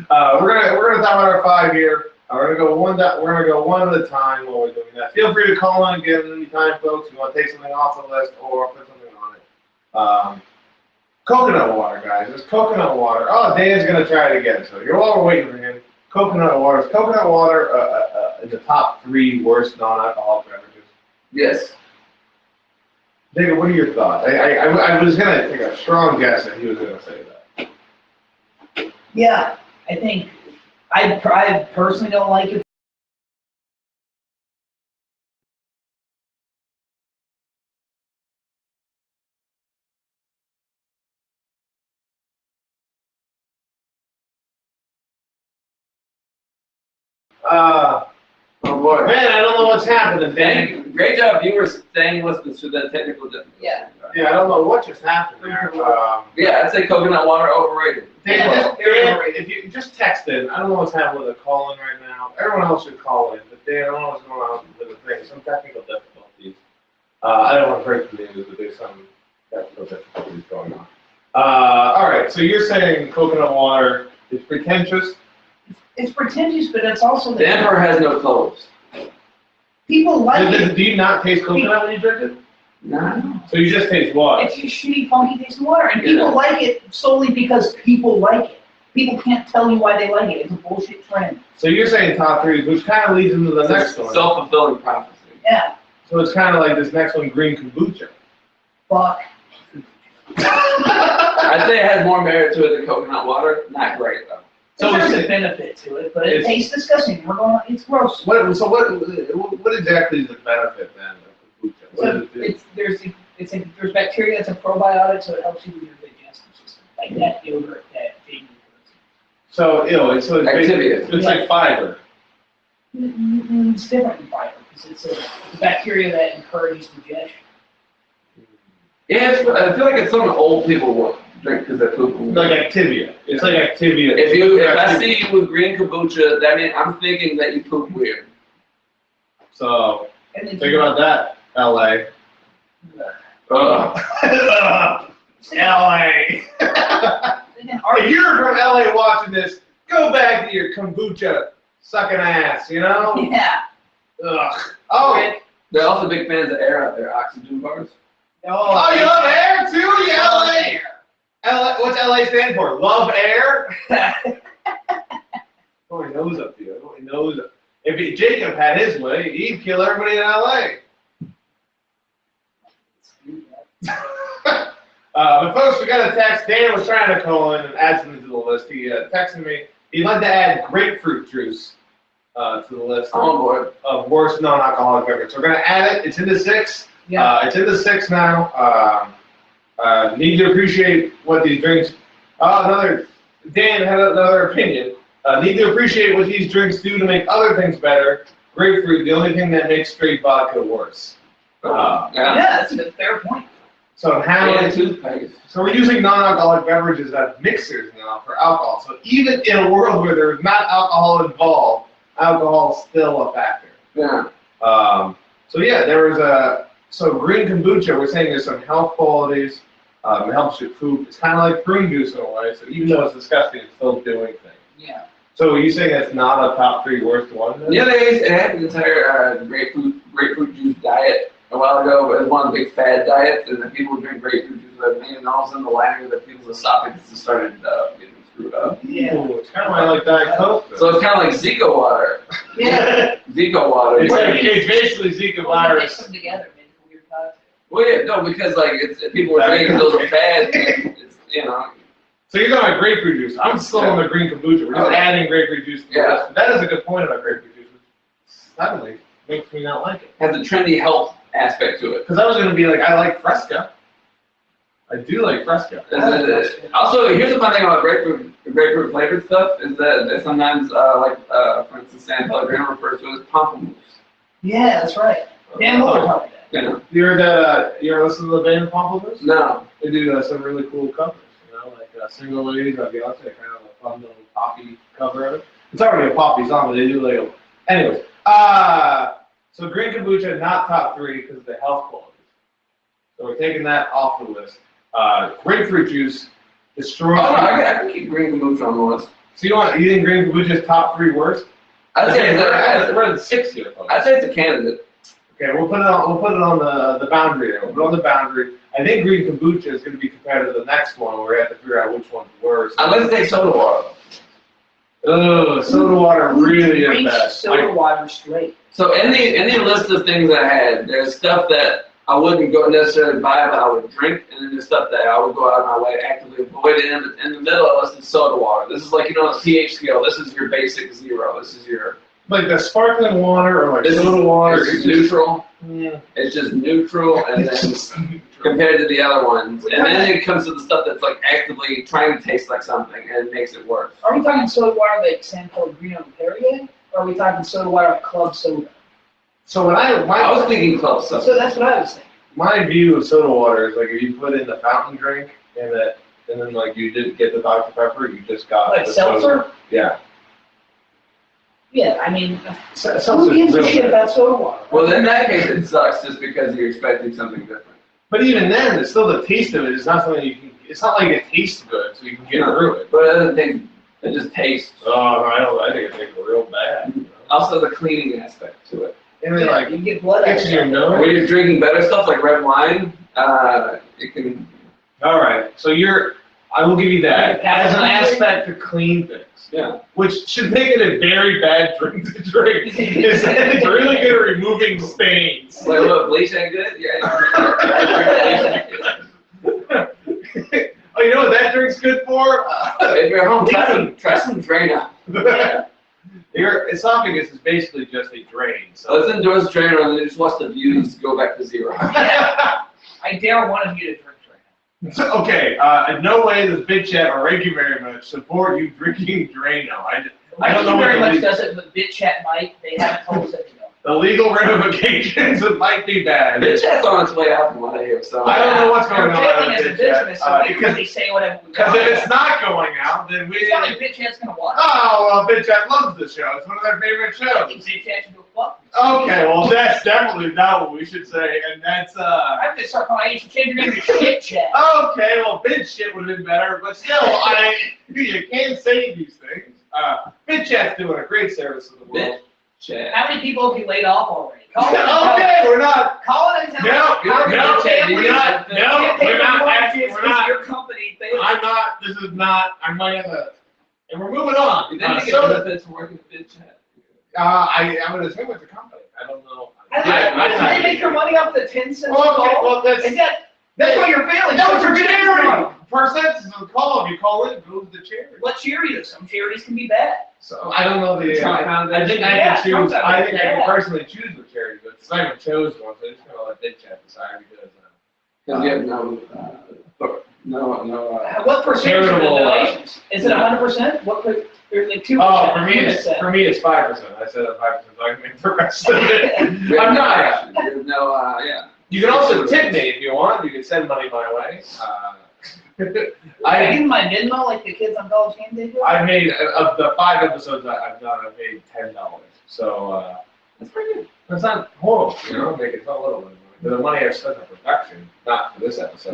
We're gonna talk about our 5 here. We're gonna go one at a time while we're doing that. Feel free to call in again anytime, folks. If you want to take something off the list or put something on it. Coconut water, guys. It's coconut water. Oh, Dan's gonna try it again. So while we're waiting for him, coconut water. Is coconut water in the top 3 worst non-alcoholic beverages? Yes. David, what are your thoughts? I was gonna take a strong guess that he was gonna say that. Yeah, I think I personally don't like it. Oh boy. Man, I don't know what's happening, Dan. Great job, viewers, staying listening to the technical difficulties. Yeah. Yeah, I don't know what just happened there. Yeah, I'd say coconut water overrated. Dan, if you just text in, I don't know what's happening with the call-in right now. Everyone else should call in, but Dan, I don't know what's going on with the thing. Some technical difficulties. I don't want to break the news, but there's some technical difficulties going on. All right, so you're saying coconut water is pretentious? It's pretentious, but it's also The emperor has no clothes. people like it. Do you not taste coconut when you drink it? No. So you just taste water? It's just shitty, funky tasting water, and Yeah. people like it solely because people like it. People can't tell you why they like it. It's a bullshit trend. So you're saying top three, which kind of leads into the next one. Self-fulfilling prophecy. Yeah. So it's kind of like this next one, green kombucha. Fuck. I'd say it has more merit to it than coconut water. Not great though. So There's it's- a benefit to it, but it it's- tastes disgusting. It's gross. What exactly is the benefit then of kombucha? What does it do? There's bacteria that's a probiotic, so it helps you with your digestive system, like that yogurt, that baby. So it's Activia. it's like fiber. It's different than fiber because it's a bacteria that encourages digestion. Yeah, I feel like it's something old people will drink because they poop. Like Activia. It's like Activia. If I see you with green kombucha, that means I'm thinking that you poop weird. So And then think about that, LA. Ugh. LA. Are If you're from LA watching this, go back to your kombucha sucking ass, you know? Yeah. Ugh. Oh, They're also big fans of air out there, oxygen bars. oh, you love air too? You love LA? air. LA? What's LA stand for? Love air? Oh, he knows up here. Oh, he knows it. If Jacob had his way, he'd kill everybody in LA. But folks, we got a text. Dan was trying to call in and add something to the list. He texted me. He'd like to add grapefruit juice to the list I'm on board. of worst non-alcoholic beverage. So we're going to add it. It's in the 6. Yeah. It's in the 6 now. Need to appreciate what these drinks. Dan had another opinion. Need to appreciate what these drinks do to make other things better. Grapefruit, the only thing that makes straight vodka worse. Yeah. Yeah, that's a fair point. So how? And toothpaste. So we're using non-alcoholic beverages as mixers now for alcohol. So even in a world where there's not alcohol involved, alcohol is still a factor. Yeah. So yeah, so green kombucha, we're saying there's some health qualities. It helps you poop. It's kind of like prune juice in a way. So even though it's disgusting, it's still doing things. Yeah. So are you saying that's not a top 3 worst one? Then? Yeah, they had an entire grapefruit juice diet a while ago. It was one of the big fad diets, and then people would drink grapefruit juice with everything, and all of a sudden the lining of the people's esophagus started getting screwed up. Yeah. Ooh, it's kind of like Diet Coke. So it's kind of like Zika water. Yeah. Zika water. It's basically Zika Mix virus. them together, make a weird cocktail. Well, yeah, no, because like people were drinking those are fad. You know. So you're talking about grapefruit juice. I'm still on the green kombucha. We're just adding grapefruit juice to the Yeah. list. That is a good point about grapefruit juice. Suddenly makes me not like it. Has a trendy health aspect to it. Because I was going to be like, I like Fresca. I do like Fresca. Also, here's the fun thing about grapefruit flavored stuff is that sometimes, for instance, San Pellegrino refers to it as pamplemousse. Yeah, that's right. Dan Miller taught me that. You know? You ever listen to the band Pomplamoose? No. They do some really cool covers, you know, like Single Ladies by Beyonce, kind of a fun little poppy cover of it. It's already a poppy song, but they do like, anyways. So green kombucha, not top 3 because of the health qualities. So we're taking that off the list. Grapefruit juice destroys. Oh, no, I can keep green kombucha on the list. So you think green kombucha is top 3 worst? I'd say we're at 6 here, folks. I'd say it's a candidate. Okay, we'll put it on the boundary there. We'll put it on the boundary. I think green kombucha is going to be compared to the next one where we have to figure out which one's worse. I'd like to take soda water. Oh, soda water really is Drink bad. soda water straight. So in the list of things I had, there's stuff that I wouldn't go necessarily buy, but I would drink, and then there's stuff that I would go out of my way to actively avoid. And in the middle of this is soda water. This is like, on a pH scale, this is your basic 0. This is your... Like the sparkling water or like This soda water. It's neutral. Yeah. It's just neutral, and then compared to the other ones. And then it comes to the stuff that's like actively trying to taste like something and makes it worse. Are we talking soda water like San Pellegrino and Perrier? Or are we talking soda water like Club Soda? So when I was thinking club stuff. So that's what I was thinking. my view of soda water is like if you put in the fountain drink and then like you didn't get the Dr. Pepper, you just got Like the seltzer? soda. Yeah. Yeah, I mean, So- who gives a real shit bad. about soda water? Well, in that case, it sucks just because you're expecting something different. But even then, it's still the taste of it is not something you can. It's not like it tastes good, so you can get through it. But other things, it just tastes. Oh, I don't. I think it tastes real bad. You know? Also, the cleaning aspect to it. And then like you get blood out gets of in your it. nose. When you're drinking better stuff like red wine, it can. All right, so I will give you that Yeah, as an yeah. aspect to clean things. Yeah. Which should make it a very bad drink to drink. It's really good at removing stains. Like, what, bleach ain't good? Yeah. Oh, you know what that drink's good for? If you're home, try some Drano. Your esophagus is basically just a drain. So Let's endorse Drano and then just watch the views go back to zero. I dare one of you to drink Drano. Okay, in no way does Big Chat or Thank you very much support you drinking Drano. I don't know what very the much legal- does it, but BitChat might. They haven't told us that they don't. The legal ramifications it might be bad. Bitch, that's on its way out from what I hear. So I don't know what's going We're on failing with as a Big Chat. business, so we can really say whatever we Because want. if it's not going out, then we. It's not like BitChat's gonna watch. Oh well, Big Chat loves the show. It's one of their favorite I shows. think BitChat should go fuck. Okay, well that's definitely not what we should say, and that's I'm gonna start calling you should change your name to Shit Chat. okay. Well, Big Shit would have been better, but still, you can't say these things. Big Chat's doing a great service to the world. Chat. How many people have you laid off already? Call it and Okay, we're not. Call it and tell No, us. no, How many no, families- we're not. No, Get we're paid not. for Actually, mortgages we're because not. your company failed. I'm not. This is not. I might have a. And we're moving on. You didn't get So, benefits from working with Bitch Chat. I would assume it's a company. I don't know. How do they make their money off the 10 cents a Okay, call? well that's. Is that's why you're failing. No, it's So a you're charity. Percent is a call. If you call in, it goes to charity. What charity is? Some charities can be bad. So I don't know the. Trump I Foundation. think I Yeah, can choose. Trump I think I Foundation. can personally choose the charity, but since I haven't chosen one, so I'm just gonna let Big Chat decide because. Because you have no. What percentage of the charitable, donations? Is it 100%? What? There's like 2%. Oh, for me it's 2%. 5%. I said 5%, so I can make the rest of it. I'm not. There's no, yeah. You can also tip me if you want. You can send money my way. I give my Venmo like the kids on College Game Day do. I made of the 5 episodes I've done. I made $10. So That's pretty good. that's not horrible. You know, make it a little bit. For the money I've spent on production, not for this episode.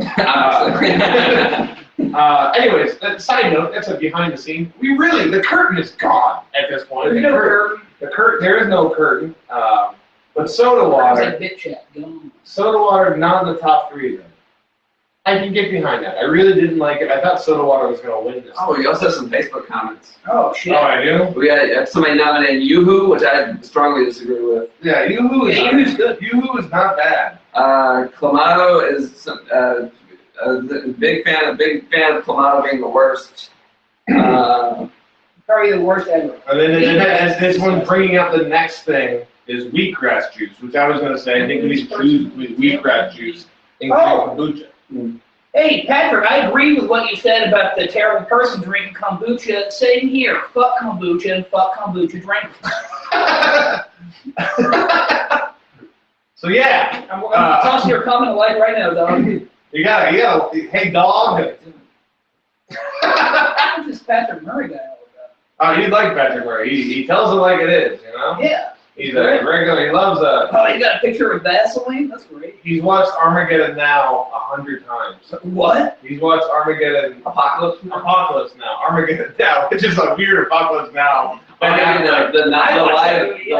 Anyways, side note, that's a behind the scenes. The curtain is gone at this point. There's no curtain. There is no curtain. But soda It's water, like BitChat. Gone. soda water, not in the top 3 then. I can get behind that. I really didn't like it. I thought soda water was going to win this. Oh, you also have some Facebook comments. Oh shit. Oh, I do? We had somebody nominating Yoo-Hoo, which I strongly disagree with. Yeah, Yoo-Hoo is, Yoo-Hoo's good. Yoo-Hoo is not bad. Clamato is a big fan of Clamato being the worst. Probably the worst ever. And then as this one bringing up the next thing is wheatgrass juice, which I was going to say, I think we should choose wheatgrass juice in kombucha. Hey, Patrick, I agree with what you said about the terrible person drinking kombucha. Same here. Fuck kombucha and fuck kombucha drinkers. So yeah, I'm tossing your comment of light right now, dog. you gotta, hey dog. How does this Patrick Murray guy all about? Oh, you like Patrick Murray. He tells it like it is, you know? Yeah. He's a regular, he loves Oh, you got a picture of Vaseline? That's great. he's watched Armageddon now 100 times. What? He's watched Armageddon Apocalypse Now, Armageddon Now, which is a weird Apocalypse Now. The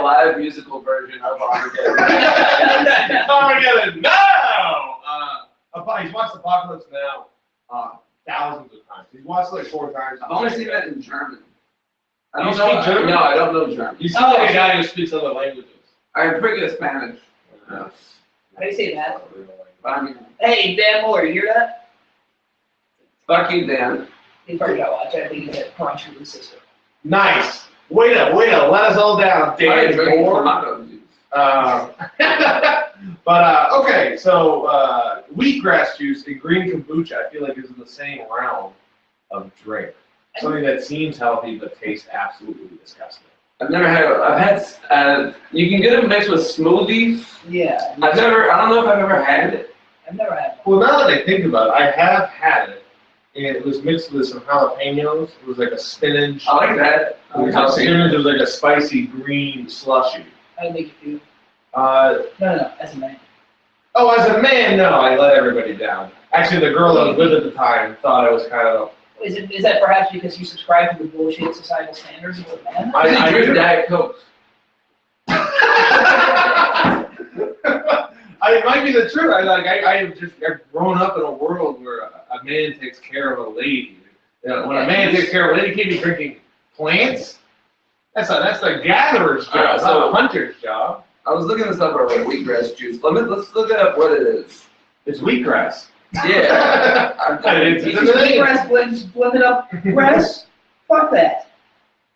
live musical version of Armageddon. Armageddon Now! He's watched Apocalypse Now thousands of times. He's watched it like 4 times. I've only seen that in German. I You don't speak know. German? No, I don't know German. You sound like a guy who speaks other languages. I'm pretty good at Spanish. How do you say that? But I mean, Hey, Dan Muller, you hear that? fuck you, Dan. He probably got watch. I think he's at Crunch with his sister. Nice. Way to let us all down, I Dan drink Moore. Clamato juice. Okay, so wheatgrass juice and green kombucha, I feel like is in the same realm of drink. Something that seems healthy but tastes absolutely disgusting. I've had, you can get it mixed with smoothies. Yeah. I don't know if I've ever had it. I've never had Well, now that I think about it, I have had it, and it was mixed with some jalapenos. It was like a spinach. I like that. It was like spinach. It was like a spicy green slushy. How did it make you feel? No, As a man. Oh, as a man, no, I let everybody down. Actually, the girl I was with at the time thought I was kind of. Is that perhaps because you subscribe to the bullshit societal standards of a man? I drink Diet Coke. It might be the truth. I've grown up in a world where a man takes care of a lady. When a man takes care of a lady, he can't be drinking plants. That's the gatherer's job, Alright, not a hunter's job. I was looking this up about wheatgrass juice. Let's look up what it is. It's wheatgrass. Yeah. It's Grass blended up grass? Fuck that.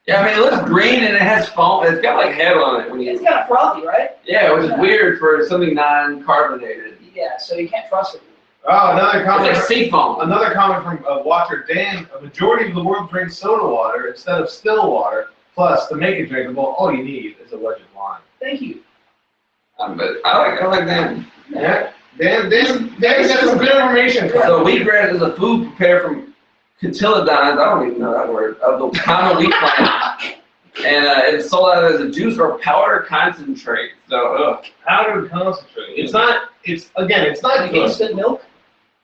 Yeah, I mean, it looks green and it has foam. It's got like head on it when you. It's kind of frothy, right? Yeah, which is weird for something non-carbonated. Yeah, so you can't trust it. Oh, another comment. It's like sea foam. Another comment from Watcher Dan. A majority of the world drinks soda water instead of still water. Plus, to make it drinkable, all you need is a wedge of lime. Thank you. But I like Dan. Yeah. Dan got some good information. So wheatgrass is a food prepared from cotyledons, I don't even know that word, of the common wheat plant. And it's sold out as a juice or powder concentrate. So, Powdered concentrate. It's not Like good. instant milk?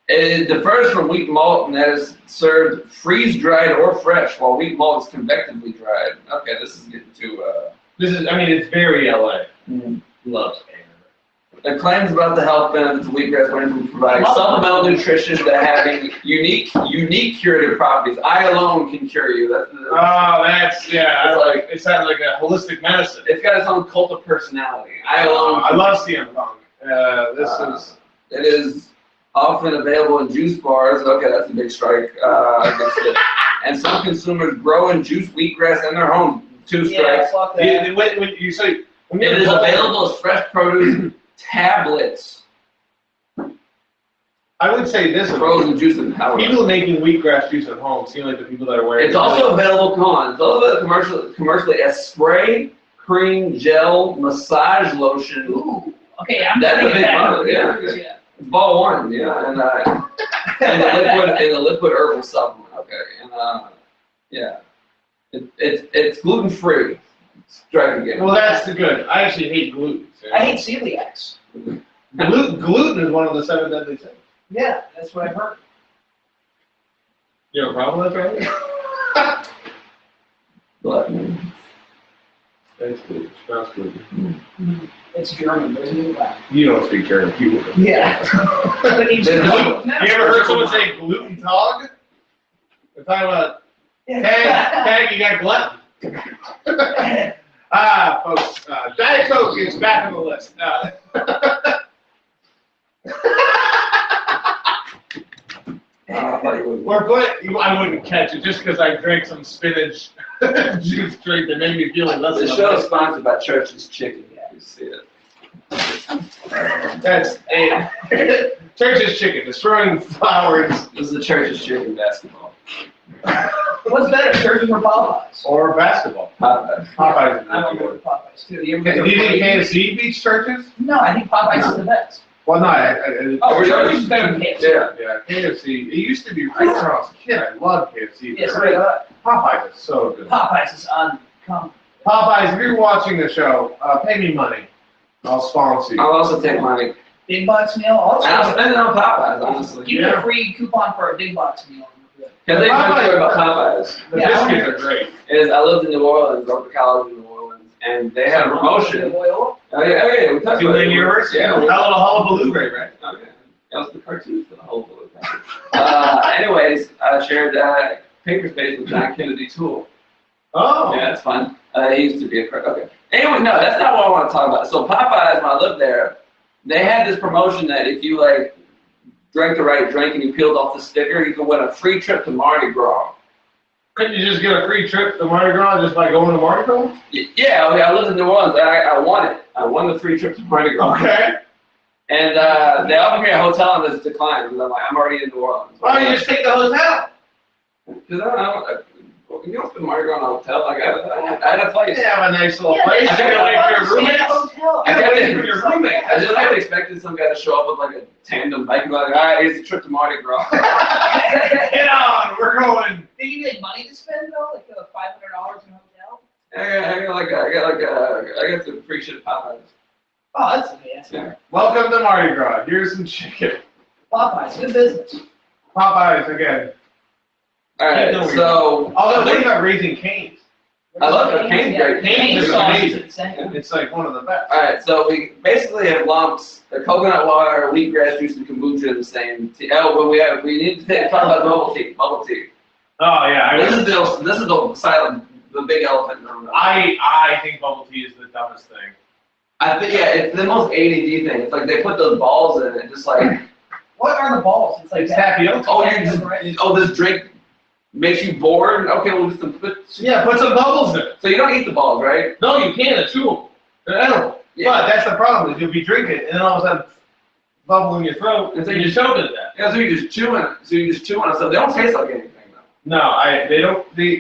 it differs from wheat malt and that is served freeze-dried or fresh, while wheat malt is convectively dried. Okay, this is getting too... It's very LA. Loves Canada. The claims about the health benefits of wheatgrass range from providing supplemental nutrition to having unique curative properties. I alone can cure you. It sounds like a holistic medicine. It's got its own cult of personality. I alone. I love CM Punk. It is often available in juice bars. Okay, that's a big strike against it. And some consumers grow and juice wheatgrass in their home. 2 strikes. Yeah, fuck that. It is available as fresh produce tablets. I would say this: Frozen juice and powder. people making wheatgrass juice at home seem like the people that are wearing. It's also available. Come on, it's also available commercially as spray, cream, gel, massage lotion. Ooh. Okay, I'm That's a getting big that. one. Yeah. Ball one. Yeah, and a liquid herbal supplement. Okay, and yeah, it's gluten free. Strike again. Well, that's the good. I actually hate gluten. I hate celiacs. Gluten is one of the 7 deadly sins. Yeah, that's what I've heard. You have a problem with that, Gluttony. That's gluten. That's gluten. It's German, there's no that. You don't speak German. People do. Yeah. But You ever heard someone say gluten tog? They're talking about, tag, you got glutton. Folks, Diet Coke is back on the list. I wouldn't catch it just because I drank some spinach juice drink that made me feel like less. The show is sponsored by Church's Chicken. You see it. That's it. Church's Chicken, destroying flowers. This is the Church's Chicken basketball. What's better, Churches or Popeyes? Or basketball. Popeyes. Popeyes. I don't go to Popeyes too. You ever Do get you think KFC beats Church's? No, I think Popeyes is the best. Well, no. Oh, Church's is better than KFC. Yeah, KFC. It used to be right when I was a kid. I loved KFC. Yes, right. Popeyes is so good. Popeyes is uncomfortable. Popeyes, if you're watching the show, pay me money. I'll sponsor you. I'll also take money. Big box meal. Also, I'll spend it on Popeyes, honestly. give me a free coupon for a big box meal. Because they talk about Popeyes. The Yeah, biscuits are great. I lived in New Orleans, went to college in New Orleans, and they had a promotion. Oil. Oh yeah, we talked about Tulane it. University. Yeah, That little hullabaloo, right? okay. That was the cartoon for the whole book. Anyways, I shared paper space with John Kennedy Toole. Oh. Yeah, it's fun. He used to be okay. Anyway, no, that's not what I want to talk about. So Popeyes, when I lived there, they had this promotion that if you drank the right drink and you peeled off the sticker, you could win a free trip to Mardi Gras. Couldn't you just get a free trip to Mardi Gras just by going to Mardi Gras? Yeah, okay, I lived in New Orleans. I won it. I won the free trip to Mardi Gras. Okay. And they offered me a hotel and it's declined because I'm already in New Orleans. Why don't you just take the hotel? Because I don't know. You don't spend Mardi Gras in a hotel. I had a place. You have a nice little Yeah, place. they You can wait for your stay roommates. at hotels. hell? I Get kept away from your roommate. I just kept expecting some guy to show up with like a tandem bike and be like, all right, here's a trip to Mardi Gras. Get on, we're going. Did you get money to spend though? Like $500 in a hotel? I got some free shit at Popeyes. Oh, that's amazing. Yeah. Welcome to Mardi Gras. Here's some chicken. Popeyes, good business. Popeyes again. All right, so Although what about Raising Cane's? I love the Cane's great. Cane's Cane's is sauce is amazing. insane. It's like one of the best. all right, so we basically have lumped the coconut water, wheatgrass juice, and kombucha in the same tea. Oh, but we need to talk about bubble tea. Bubble tea. Oh yeah, This is the silent, the big elephant in the room. I think bubble tea is the dumbest thing. I think it's the most ADD thing. It's like they put those balls in it, just like What are the balls? It's like It's tapioca. this drink makes you bored. Okay, we'll just put. Yeah, put some bubbles in it. So you don't eat the balls, right? No, you can't chew them. They're edible. Yeah. But that's the problem, is you'll be drinking and then all of a sudden bubble in your throat And so and you you choke to death. Yeah, so you just chew on it. So you just chew on it. So they don't taste like anything though. No, they don't. They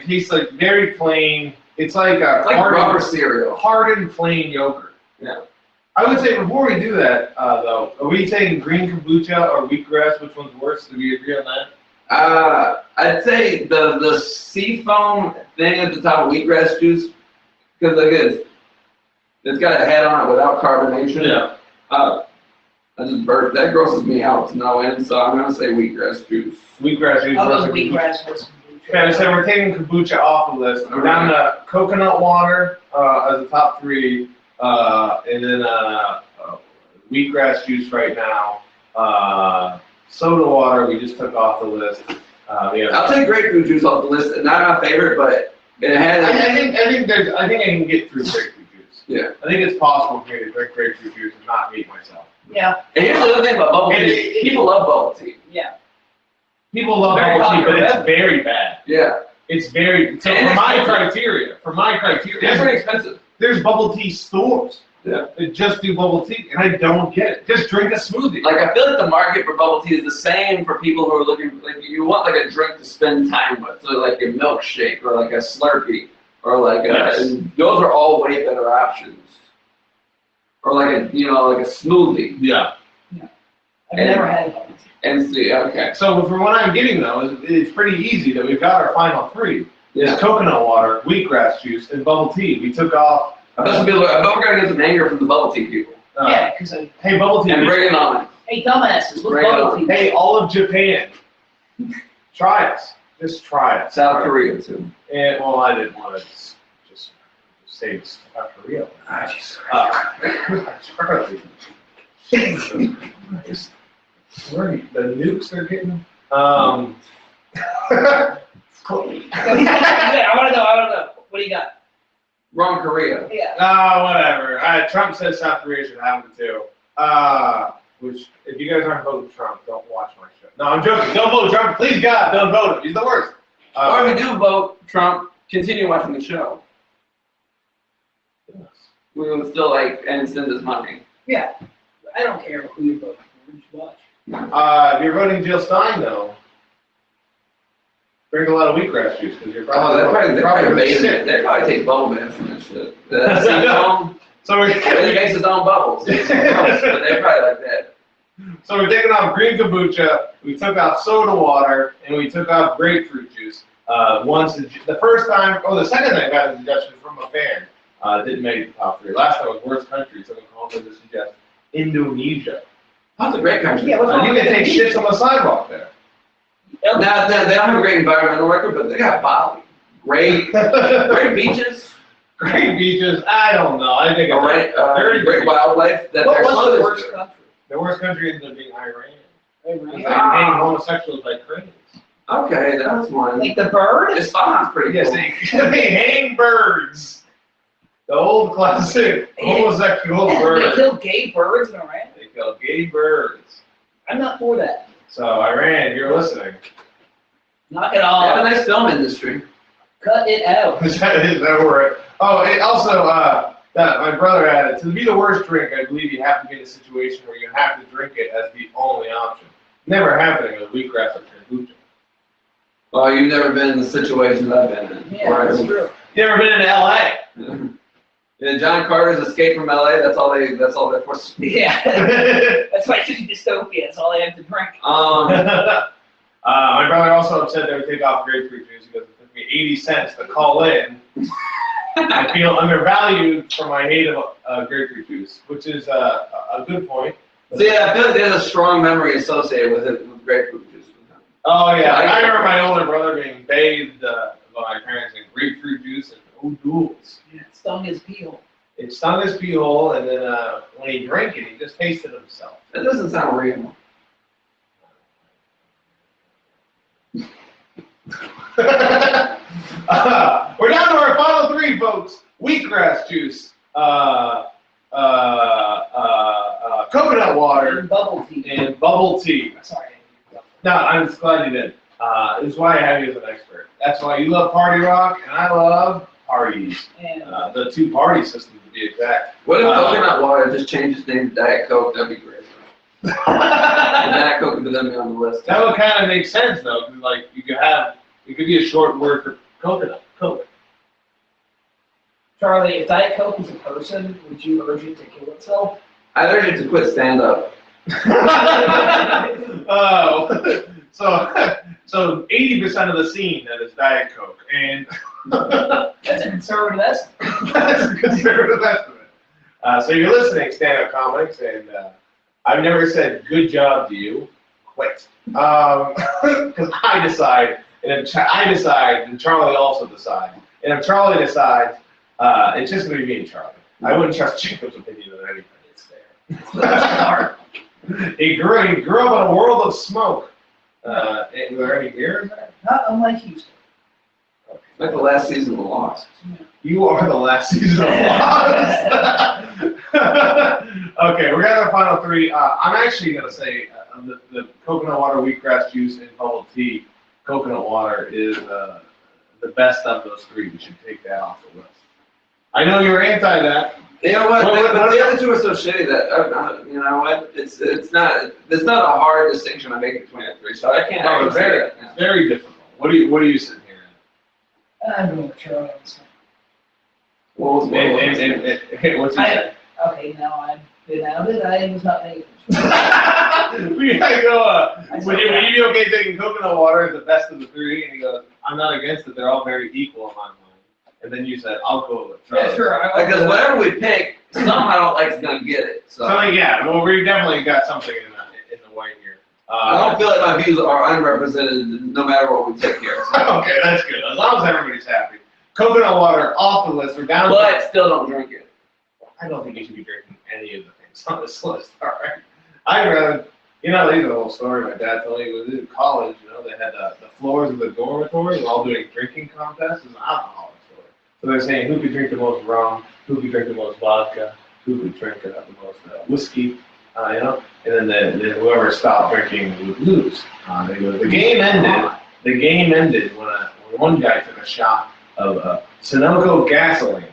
taste like very plain. It's like a It's like rubber cereal. hardened plain yogurt. Yeah. I would say before we do that, though, are we saying green kombucha or wheatgrass? Which one's worse? Do we agree on that? I'd say the sea foam thing at the top of wheatgrass juice, because it's got a head on it without carbonation. Yeah. I just burped. That grosses me out to no end, so I'm gonna say wheatgrass juice. Wheatgrass juice. I'll go versus wheatgrass versus kombucha. Okay, so we're taking kombucha off the list. We're down to coconut water as the top three, and then wheatgrass juice right now. Soda water we just took off the list. I'll take grapefruit juice off the list. Not my favorite, but it has. I think I can get through grapefruit juice. Yeah. I think it's possible for me to drink grapefruit juice and not hate myself. Yeah. And here's the other thing about bubble tea. People love bubble tea. Yeah. People love Very bubble tea, but popular. it's very bad. Yeah. It's very so And for my expensive. criteria, It's pretty expensive. there's bubble tea stores. Yeah. That just do bubble tea, and I don't get it. Just drink a smoothie. Like I feel like the market for bubble tea is the same for people who are looking like you want like a drink to spend time with, so like a milkshake or like a Slurpee or like and those are all way better options. Or like a like a smoothie. Yeah. I've never had bubble tea. And see, okay. So from what I'm getting though, it's pretty easy that we've got our final three. Yeah. It's coconut water, wheatgrass juice, and bubble tea. We took off. I bet we're gonna get some anger from the bubble tea people. Yeah, because Hey, bubble tea. And bring it on. hey, dumbasses, look Right bubble on. tea. Hey, all of Japan. Try us. Just try us. South Korea too. And well, I didn't want to just say South Korea. Where the nukes are getting. I want to know. What do you got? Wrong Korea. Yeah. Whatever. Trump says South Korea should have them too. Which, if you guys aren't voting Trump, don't watch my show. No, I'm joking. Don't vote Trump. Please, God, don't vote him. He's the worst. Or if we do vote Trump, continue watching the show. We will still and send us money. Yeah. I don't care who you vote for. Just watch. If you're voting Jill Stein, though, drink a lot of wheatgrass juice because you're probably They probably take bubble baths from that shit. So we're He makes his own bubbles. But they're probably like that. So we're taking off green kombucha, we took off soda water, and we took off grapefruit juice. The first time, the second time I got a suggestion from a fan. Didn't make the top three. Last time was worst country, so we called it to suggest Indonesia. That's a great country. Yeah, what's wrong You with can take Indonesia? shits on the sidewalk there. Now, they don't have a great environmental record, but they got Bali. Great beaches. Great beaches. I don't know. I think Great wildlife. What's the worst country? The worst country ended up being Iran. Iran. They hang homosexuals like cranes. Okay, that's one. Like the bird? Islam's pretty Yes, cool. they hang birds. The old classic homosexual They bird. kill gay birds in Iran? They kill gay birds. I'm not for that. So Iran, you're listening. Knock it They have a off. nice film industry. Cut it out. Is that word? Oh, it also, that my brother added, to be the worst drink, I believe you have to be in a situation where you have to drink it as the only option. Never happening with wheatgrass or kombucha. Well, you've never been in the situation I've been in. Yeah, that's true. You ever been in LA? Yeah, John Carter's Escape from LA. That's all they're forced to do. Yeah. That's why it's just dystopia. That's all they have to drink. My brother also said they would take off grapefruit juice because it took me 80 cents to call in. I feel undervalued for my hate of grapefruit juice, which is a good point. So yeah, I feel like there's a strong memory associated with it with grapefruit juice. Oh yeah, I remember my older brother being bathed by my parents in grapefruit juice and O'Doul's. Yeah, it stung his peel. It stung his pee hole, and then when he drank it, he just tasted himself. That doesn't sound real. We're down to our final three, folks. Wheatgrass juice, coconut water, And bubble tea. and bubble tea. Sorry. No, I'm just glad you did. This is why I have you as an expert. That's why you love party rock, and I love parties. And The two party systems, to be exact. What if coconut water just changed its name to Diet Coke? That'd be great. Diet Coke would then be on the list. That would kind of make sense, though, because like it could be a short word for coconut. Coke. Charlie, if Diet Coke was a person, would you urge it to kill itself? I'd urge you to quit stand-up. Oh, so 80% of the scene that is Diet Coke, and That's a conservative estimate. that's a conservative estimate. So you're listening, stand-up comics, and I've never said good job to you. Quit, because I decide, and if I decide, and Charlie also decides, and if Charlie decides, it's just going to be me and Charlie. I wouldn't trust Jacob's opinion on anything. It's there. He grew up in a world of smoke. Were there any beers there? Not unlike Houston. Like the last season of The Lost. You are the last season of Lost. Okay, we're gonna have our final three. I'm actually gonna say the coconut water, wheatgrass juice, and bubble tea. Coconut water is the best of those three. We should take that off the list. I know you're anti that. You know what? Well, But the other two are so shitty that you know what? It's not. There's not a hard distinction I make between the three, so I can't. No, it's very, it's very difficult. What are you sitting here at? I'm going with Charlie on this one. What was What's he say? Okay, now I've been outed. I was not paying We gotta go. Would you be okay taking coconut water as the best of the three? And he goes, I'm not against it. They're all very equal in my mind. And then you said, I'll go with Charlie. Yeah, sure. Because whatever we pick, someone I don't like is gonna get it. So Yeah, well, we definitely got something in the way here. I don't feel like my views are unrepresented no matter what we pick here. So. Okay, that's good. As long as everybody's happy. Coconut water off the list. We're down. But still don't drink it. I don't think you should be drinking any of the things on this list. All right. I'd rather, I'll tell you the whole story. My dad told me when he was in college, they had the floors of the dormitory all doing drinking contests. It was an alcoholic story. So they're saying who could drink the most rum, who could drink the most vodka, who could drink the most whiskey, and then whoever stopped drinking would lose. The game ended. The game ended when one guy took a shot of Sunoco gasoline.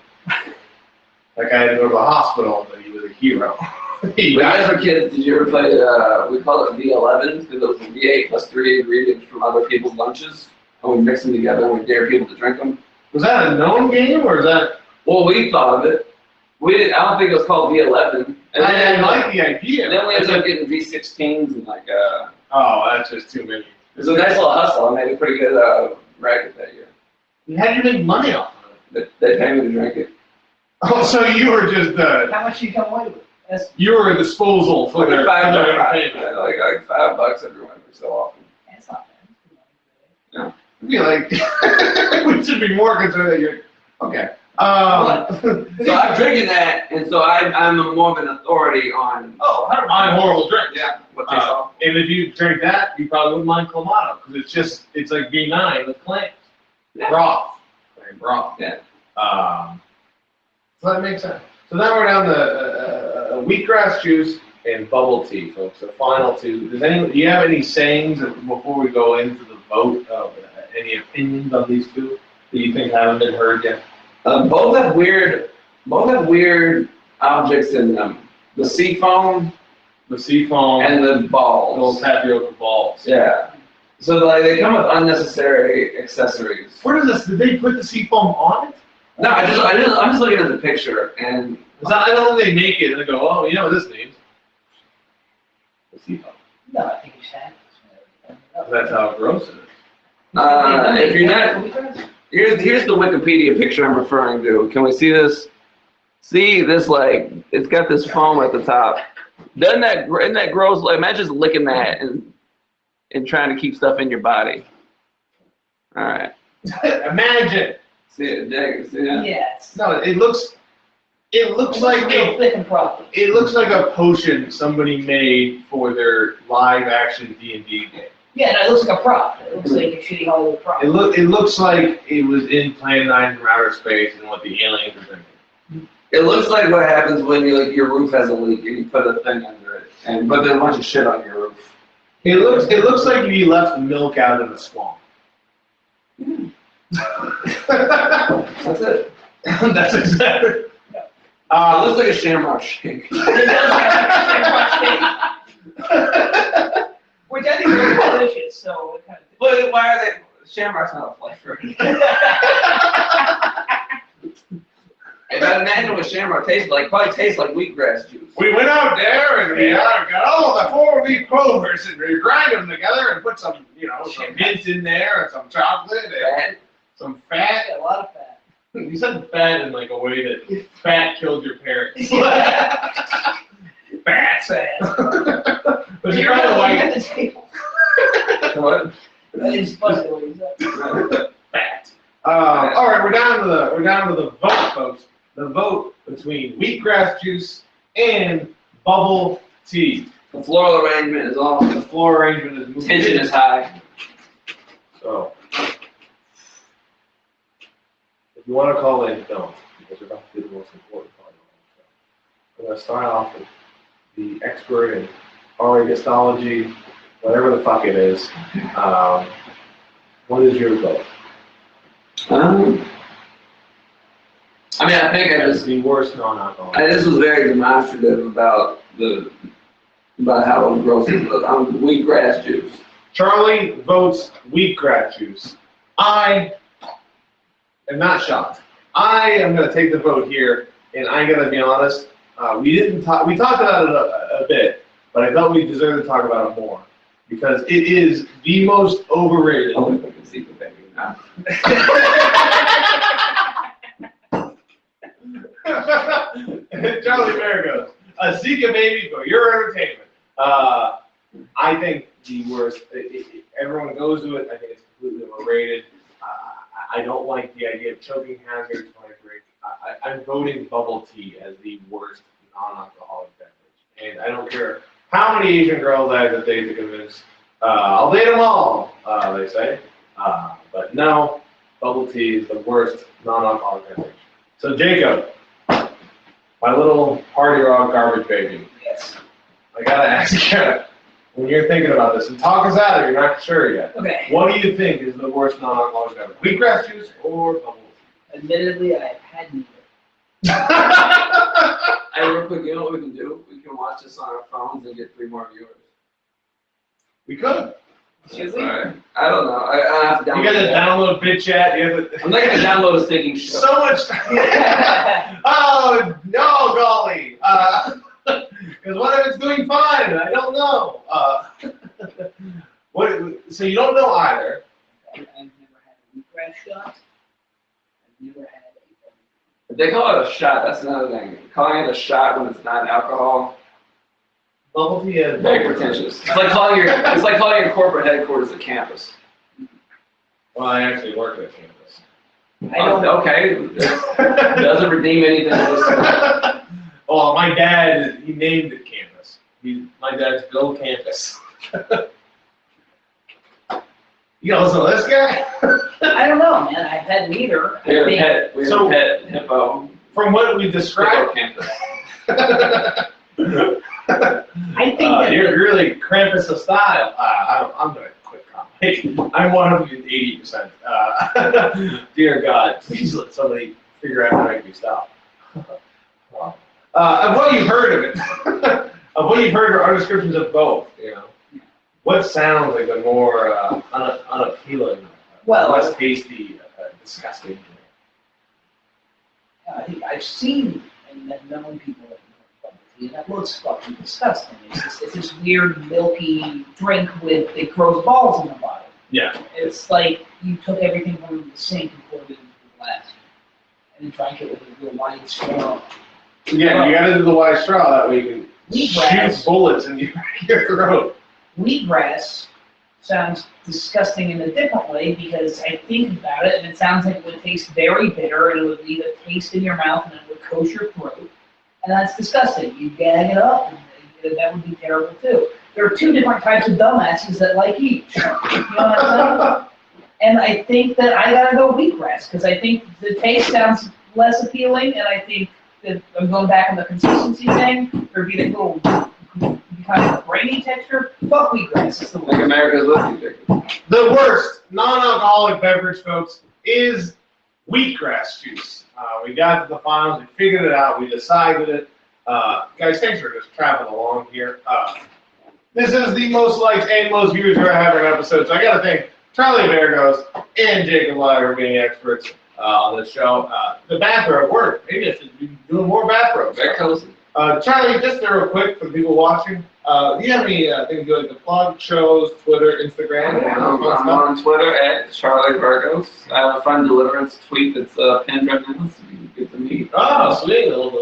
That guy had to go to the hospital, but he was a hero. When you guys were kids, did you ever play, we called it V11, because it was V8 plus 3 ingredients from other people's lunches, and we mix them together and we dare people to drink them? Was that a known game, or is that? Well, we thought of it. I don't think it was called V11. And I like the idea. Then we ended up getting V16s and Oh, that's just too many. it was a nice little hustle. I made a pretty good racket that year. How did you make money off of it? They paid me to drink it. Oh, so you were just How much you come away with? you were a disposal for their like payment. $5 every so often. That's not bad. I feel like we should be more concerned that you're okay. So I'm drinking that, and so I'm more of an authority on on horrible drinks. what they saw. And if you drink that, you probably wouldn't mind clamato because it's like B9 with clams. Yeah. Broth. Very broth. Yeah. So that makes sense. So now we're down to wheatgrass juice and bubble tea, folks. The final two. Do you have any sayings before we go into the vote? Any opinions on these two that you think haven't been heard yet? Both have weird objects in them. The sea foam The sea foam and the those balls. tapioca balls. Yeah. So they come with unnecessary accessories. Where does this? Did they put the sea foam on it? No, I'm just looking at the picture, and It's not, I don't think they make it and they go, oh, you know what this means. No, I think you said. That's how it grows. if you're not, here's the Wikipedia picture I'm referring to. Can we see this? See this, like, it's got this foam at the top. Isn't that gross? Like, imagine just licking that and trying to keep stuff in your body. All right. Imagine. See it, Jake? See that? Yes. No, it looks like real thick and proper. it looks like a potion somebody made for their live action D&D game. Yeah, no, it looks like a prop. It looks like a shitty Hollywood prop. It looks like it was in Plan 9 from outer space and what the aliens were thinking. It looks like what happens when your roof has a leak and you put a thing under it and put a bunch of shit on your roof. It looks like if you left milk out in the swamp. That's it. That's exactly. It looks like a shamrock shake. It does look like a shamrock shake. Which I think is very delicious, so it kind of. But why are they? Shamrock's not a flavor. If I imagine what shamrock tastes like, probably tastes like wheatgrass juice. We went out there and we got all the 4-leaf clovers and we grind them together and put some, some mint in there and some chocolate and some fat. A lot of fat. You said fat in like a way that fat killed your parents. Fat. But you're kind of at like the table. What? That is funny the way you said. fat. All right, we're down to the vote, folks. The vote between wheatgrass juice and bubble tea. The floral arrangement is off. The floor arrangement is moving. Tension is high. So, if you want to call in, don't, because we're about to do the most important part of the show. We're going to start off with the expert in RA histology, whatever the fuck it is. What is your vote? I mean, I think It's the worst non-alcoholic. this was very demonstrative about how gross it was. Wheatgrass juice. Charlie votes wheatgrass juice. I am not shocked. I am going to take the vote here, and I'm going to be honest. We talked about it a bit, but I felt we deserved to talk about it more because it is the most overrated. Oh, I can see the baby now. Charlie Vergos, a Zika baby for your entertainment. I think the worst. Everyone goes to it. I think it's completely overrated. I don't like the idea of choking hazards when I drink. I'm voting bubble tea as the worst non-alcoholic beverage, and I don't care how many Asian girls I have to date to convince. I'll date them all, they say. But no, bubble tea is the worst non-alcoholic beverage. So Jacob, my little party rock garbage baby. Yes. I gotta ask you, when you're thinking about this, and talk us out of it, you're not sure yet. Okay. What do you think is the worst non-alcoholic beverage? Wheatgrass juice or bubble tea? Admittedly, I've had neither. Hey, real quick, you know what we can do? We can watch this on our phones and get 3 more viewers. We could. Should we? Right. I don't know. I have to download. You gotta download BitChat. You have to. I'm not gonna download a stinking show. So much. Oh no, golly. Because what if it's doing fine? I don't know. So you don't know either. I've never had a wheatgrass shot. I've never had If they call it a shot, that's another thing. Calling it a shot when it's not alcohol, Bubble tea is very pretentious. It's like calling your corporate headquarters a campus. Well, I actually work at campus. I don't know. Okay, doesn't redeem anything. Well, my dad, he named it campus. My dad's Bill Campus. You know, so this guy? I don't know, man. I've had neither. We have a pet hippo. From what we described, Campus. I think that you're really Krampus of style. I'm going to quit commenting. I'm 180%. Dear God, please let somebody figure out how to make me stop. Of what you've heard of it, of what you've heard are descriptions of both. You know, what sounds like a more unappealing, Well, less tasty, disgusting? I think I've seen and met known people that drink bubble tea, and that looks fucking disgusting. It's this weird milky drink with it grows balls in the bottom. Yeah. It's like you took everything from the sink and poured it into the glass, and then drank it with a real wide straw. Yeah, you gotta do the wide straw, that way you can Wheatgrass. shoot bullets in your throat. Wheatgrass sounds disgusting in a different way because I think about it and it sounds like it would taste very bitter and it would leave a taste in your mouth and it would coat your throat. And that's disgusting. You gag it up and that would be terrible too. There are two different types of dumbasses that like each. You know what I'm saying? And I think that I gotta go wheatgrass because I think the taste sounds less appealing and I think that I'm going back on the consistency thing. There'd be that little kind of a grainy texture. Fuck wheatgrass is the Like worst. America's whiskey drinker. The worst non-alcoholic beverage, folks, is wheatgrass juice. We got to the finals, we figured it out, we decided it. Guys, thanks for just traveling along here. This is the most liked and most viewers we're having an episode, so I gotta thank Charlie Vergos and Jacob Lowery for being experts on this show. The bathrobe worked. Maybe I should be doing more bathrobes. Very cozy. Charlie, just real quick for the people watching, do you have any things you like to plug? Shows, Twitter, Instagram? I'm on Twitter at Charlie Vergos. I have a friend Deliverance tweet that's pinned right now, so you can get to meet. Oh, sweet, a little bit.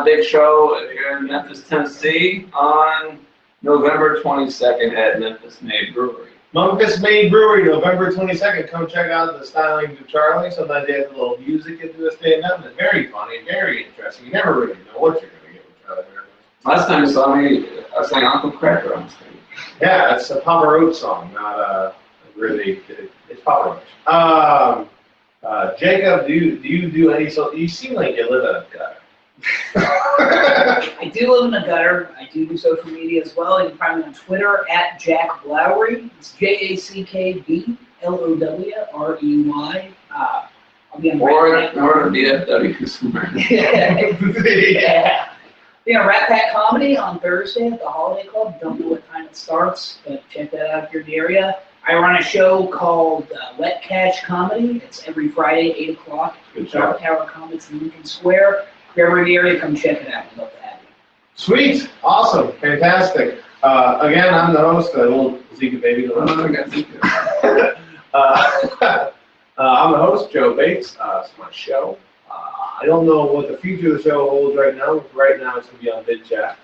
Big show here in Memphis, Tennessee on November 22nd at Memphis Made Brewery. Memphis Made Brewery, November 22nd. Come check out the stylings of Charlie. Sometimes they have a little music into the stand-up. It's very funny, very interesting. You never really know what you're going to get with Charlie Vergos. Last time you saw me, I sang Uncle Cracker on stage. Yeah, it's a Papa Roach song, not really, it's Papa Roach. Jacob, do you do any, you seem like you live in a gutter. I do live in a gutter. I do social media as well. You can find me on Twitter at Jack Lowery. It's JACKBLOWREY. I'll be on Or a BFW somewhere. Yeah. Be on Rat Pack Comedy on Thursday at the Holiday Club. Don't know what time it starts, but check that out if you're in the area. I run a show called Wet Catch Comedy. It's every Friday at 8 o'clock. Good Dark Tower Comics in Lincoln Square. If you're ever in the area, come check it out. We'd love to have you. Sweet, awesome, fantastic. Again, I'm the host, a little Zika baby. I'm the host, Joe Bates. It's my show. I don't know what the future of the show holds right now. Right now, it's going to be on VidChat.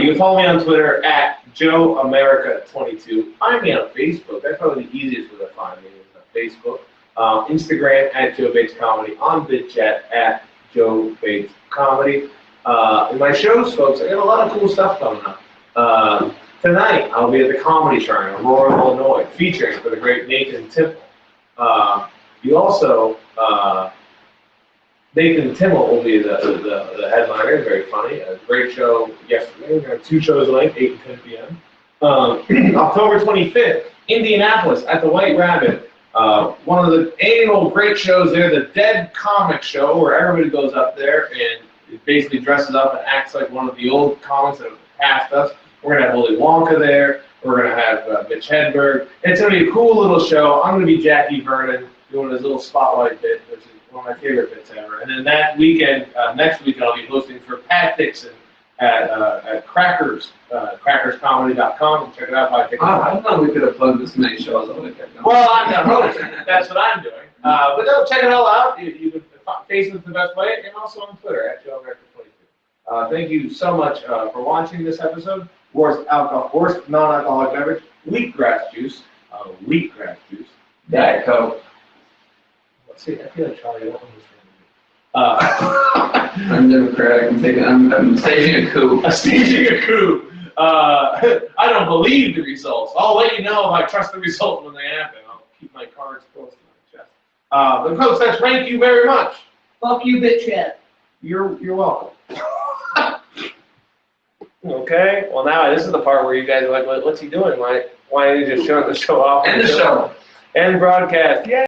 You can follow me on Twitter at JoeAmerica22. Find me on Facebook. That's probably the easiest way to find me is on Facebook. Instagram at Joe Bates Comedy. On VidChat at Joe Bates Comedy. In my shows, folks, I got a lot of cool stuff coming up. Tonight, I'll be at the Comedy Shrine in Aurora, Illinois, featuring for the great Nathan Timple. You also, Nathan Timble will be the headliner. Very funny. A great show yesterday. We have 2 shows tonight, 8 and 10 p.m. October 25th, Indianapolis at the White Rabbit. One of the annual great shows there, the Dead Comic Show, where everybody goes up there and basically dresses up and acts like one of the old comics that have passed us. We're going to have Willy Wonka there. We're going to have Mitch Hedberg. It's going to be a cool little show. I'm going to be Jackie Vernon doing his little spotlight bit, which is one of my favorite bits ever. And then that weekend, next weekend, I'll be hosting for Pat Dixon at Crackers, crackerscomedy.com. Check it out. I thought we could have plugged this many shows on it. Well, I'm the host. That's what I'm doing. But no, check it all out. You can Facebook's the best way, and also on Twitter at JoeAmerica22. Thank you so much for watching this episode. Worst non-alcoholic beverage, wheatgrass juice. Wheatgrass juice. Diet Coke. Let's see. I feel like Charlie. I'm Democratic. I'm staging a coup. Staging a coup. I don't believe the results. I'll let you know if I trust the results when they happen. I'll keep my cards close to my chest. But folks, that's thank you very much. Fuck you, bitch head. You're welcome. Okay. Well, now this is the part where you guys are like, what's he doing? Why are you just showing the show off? End the show. End broadcast. Yeah.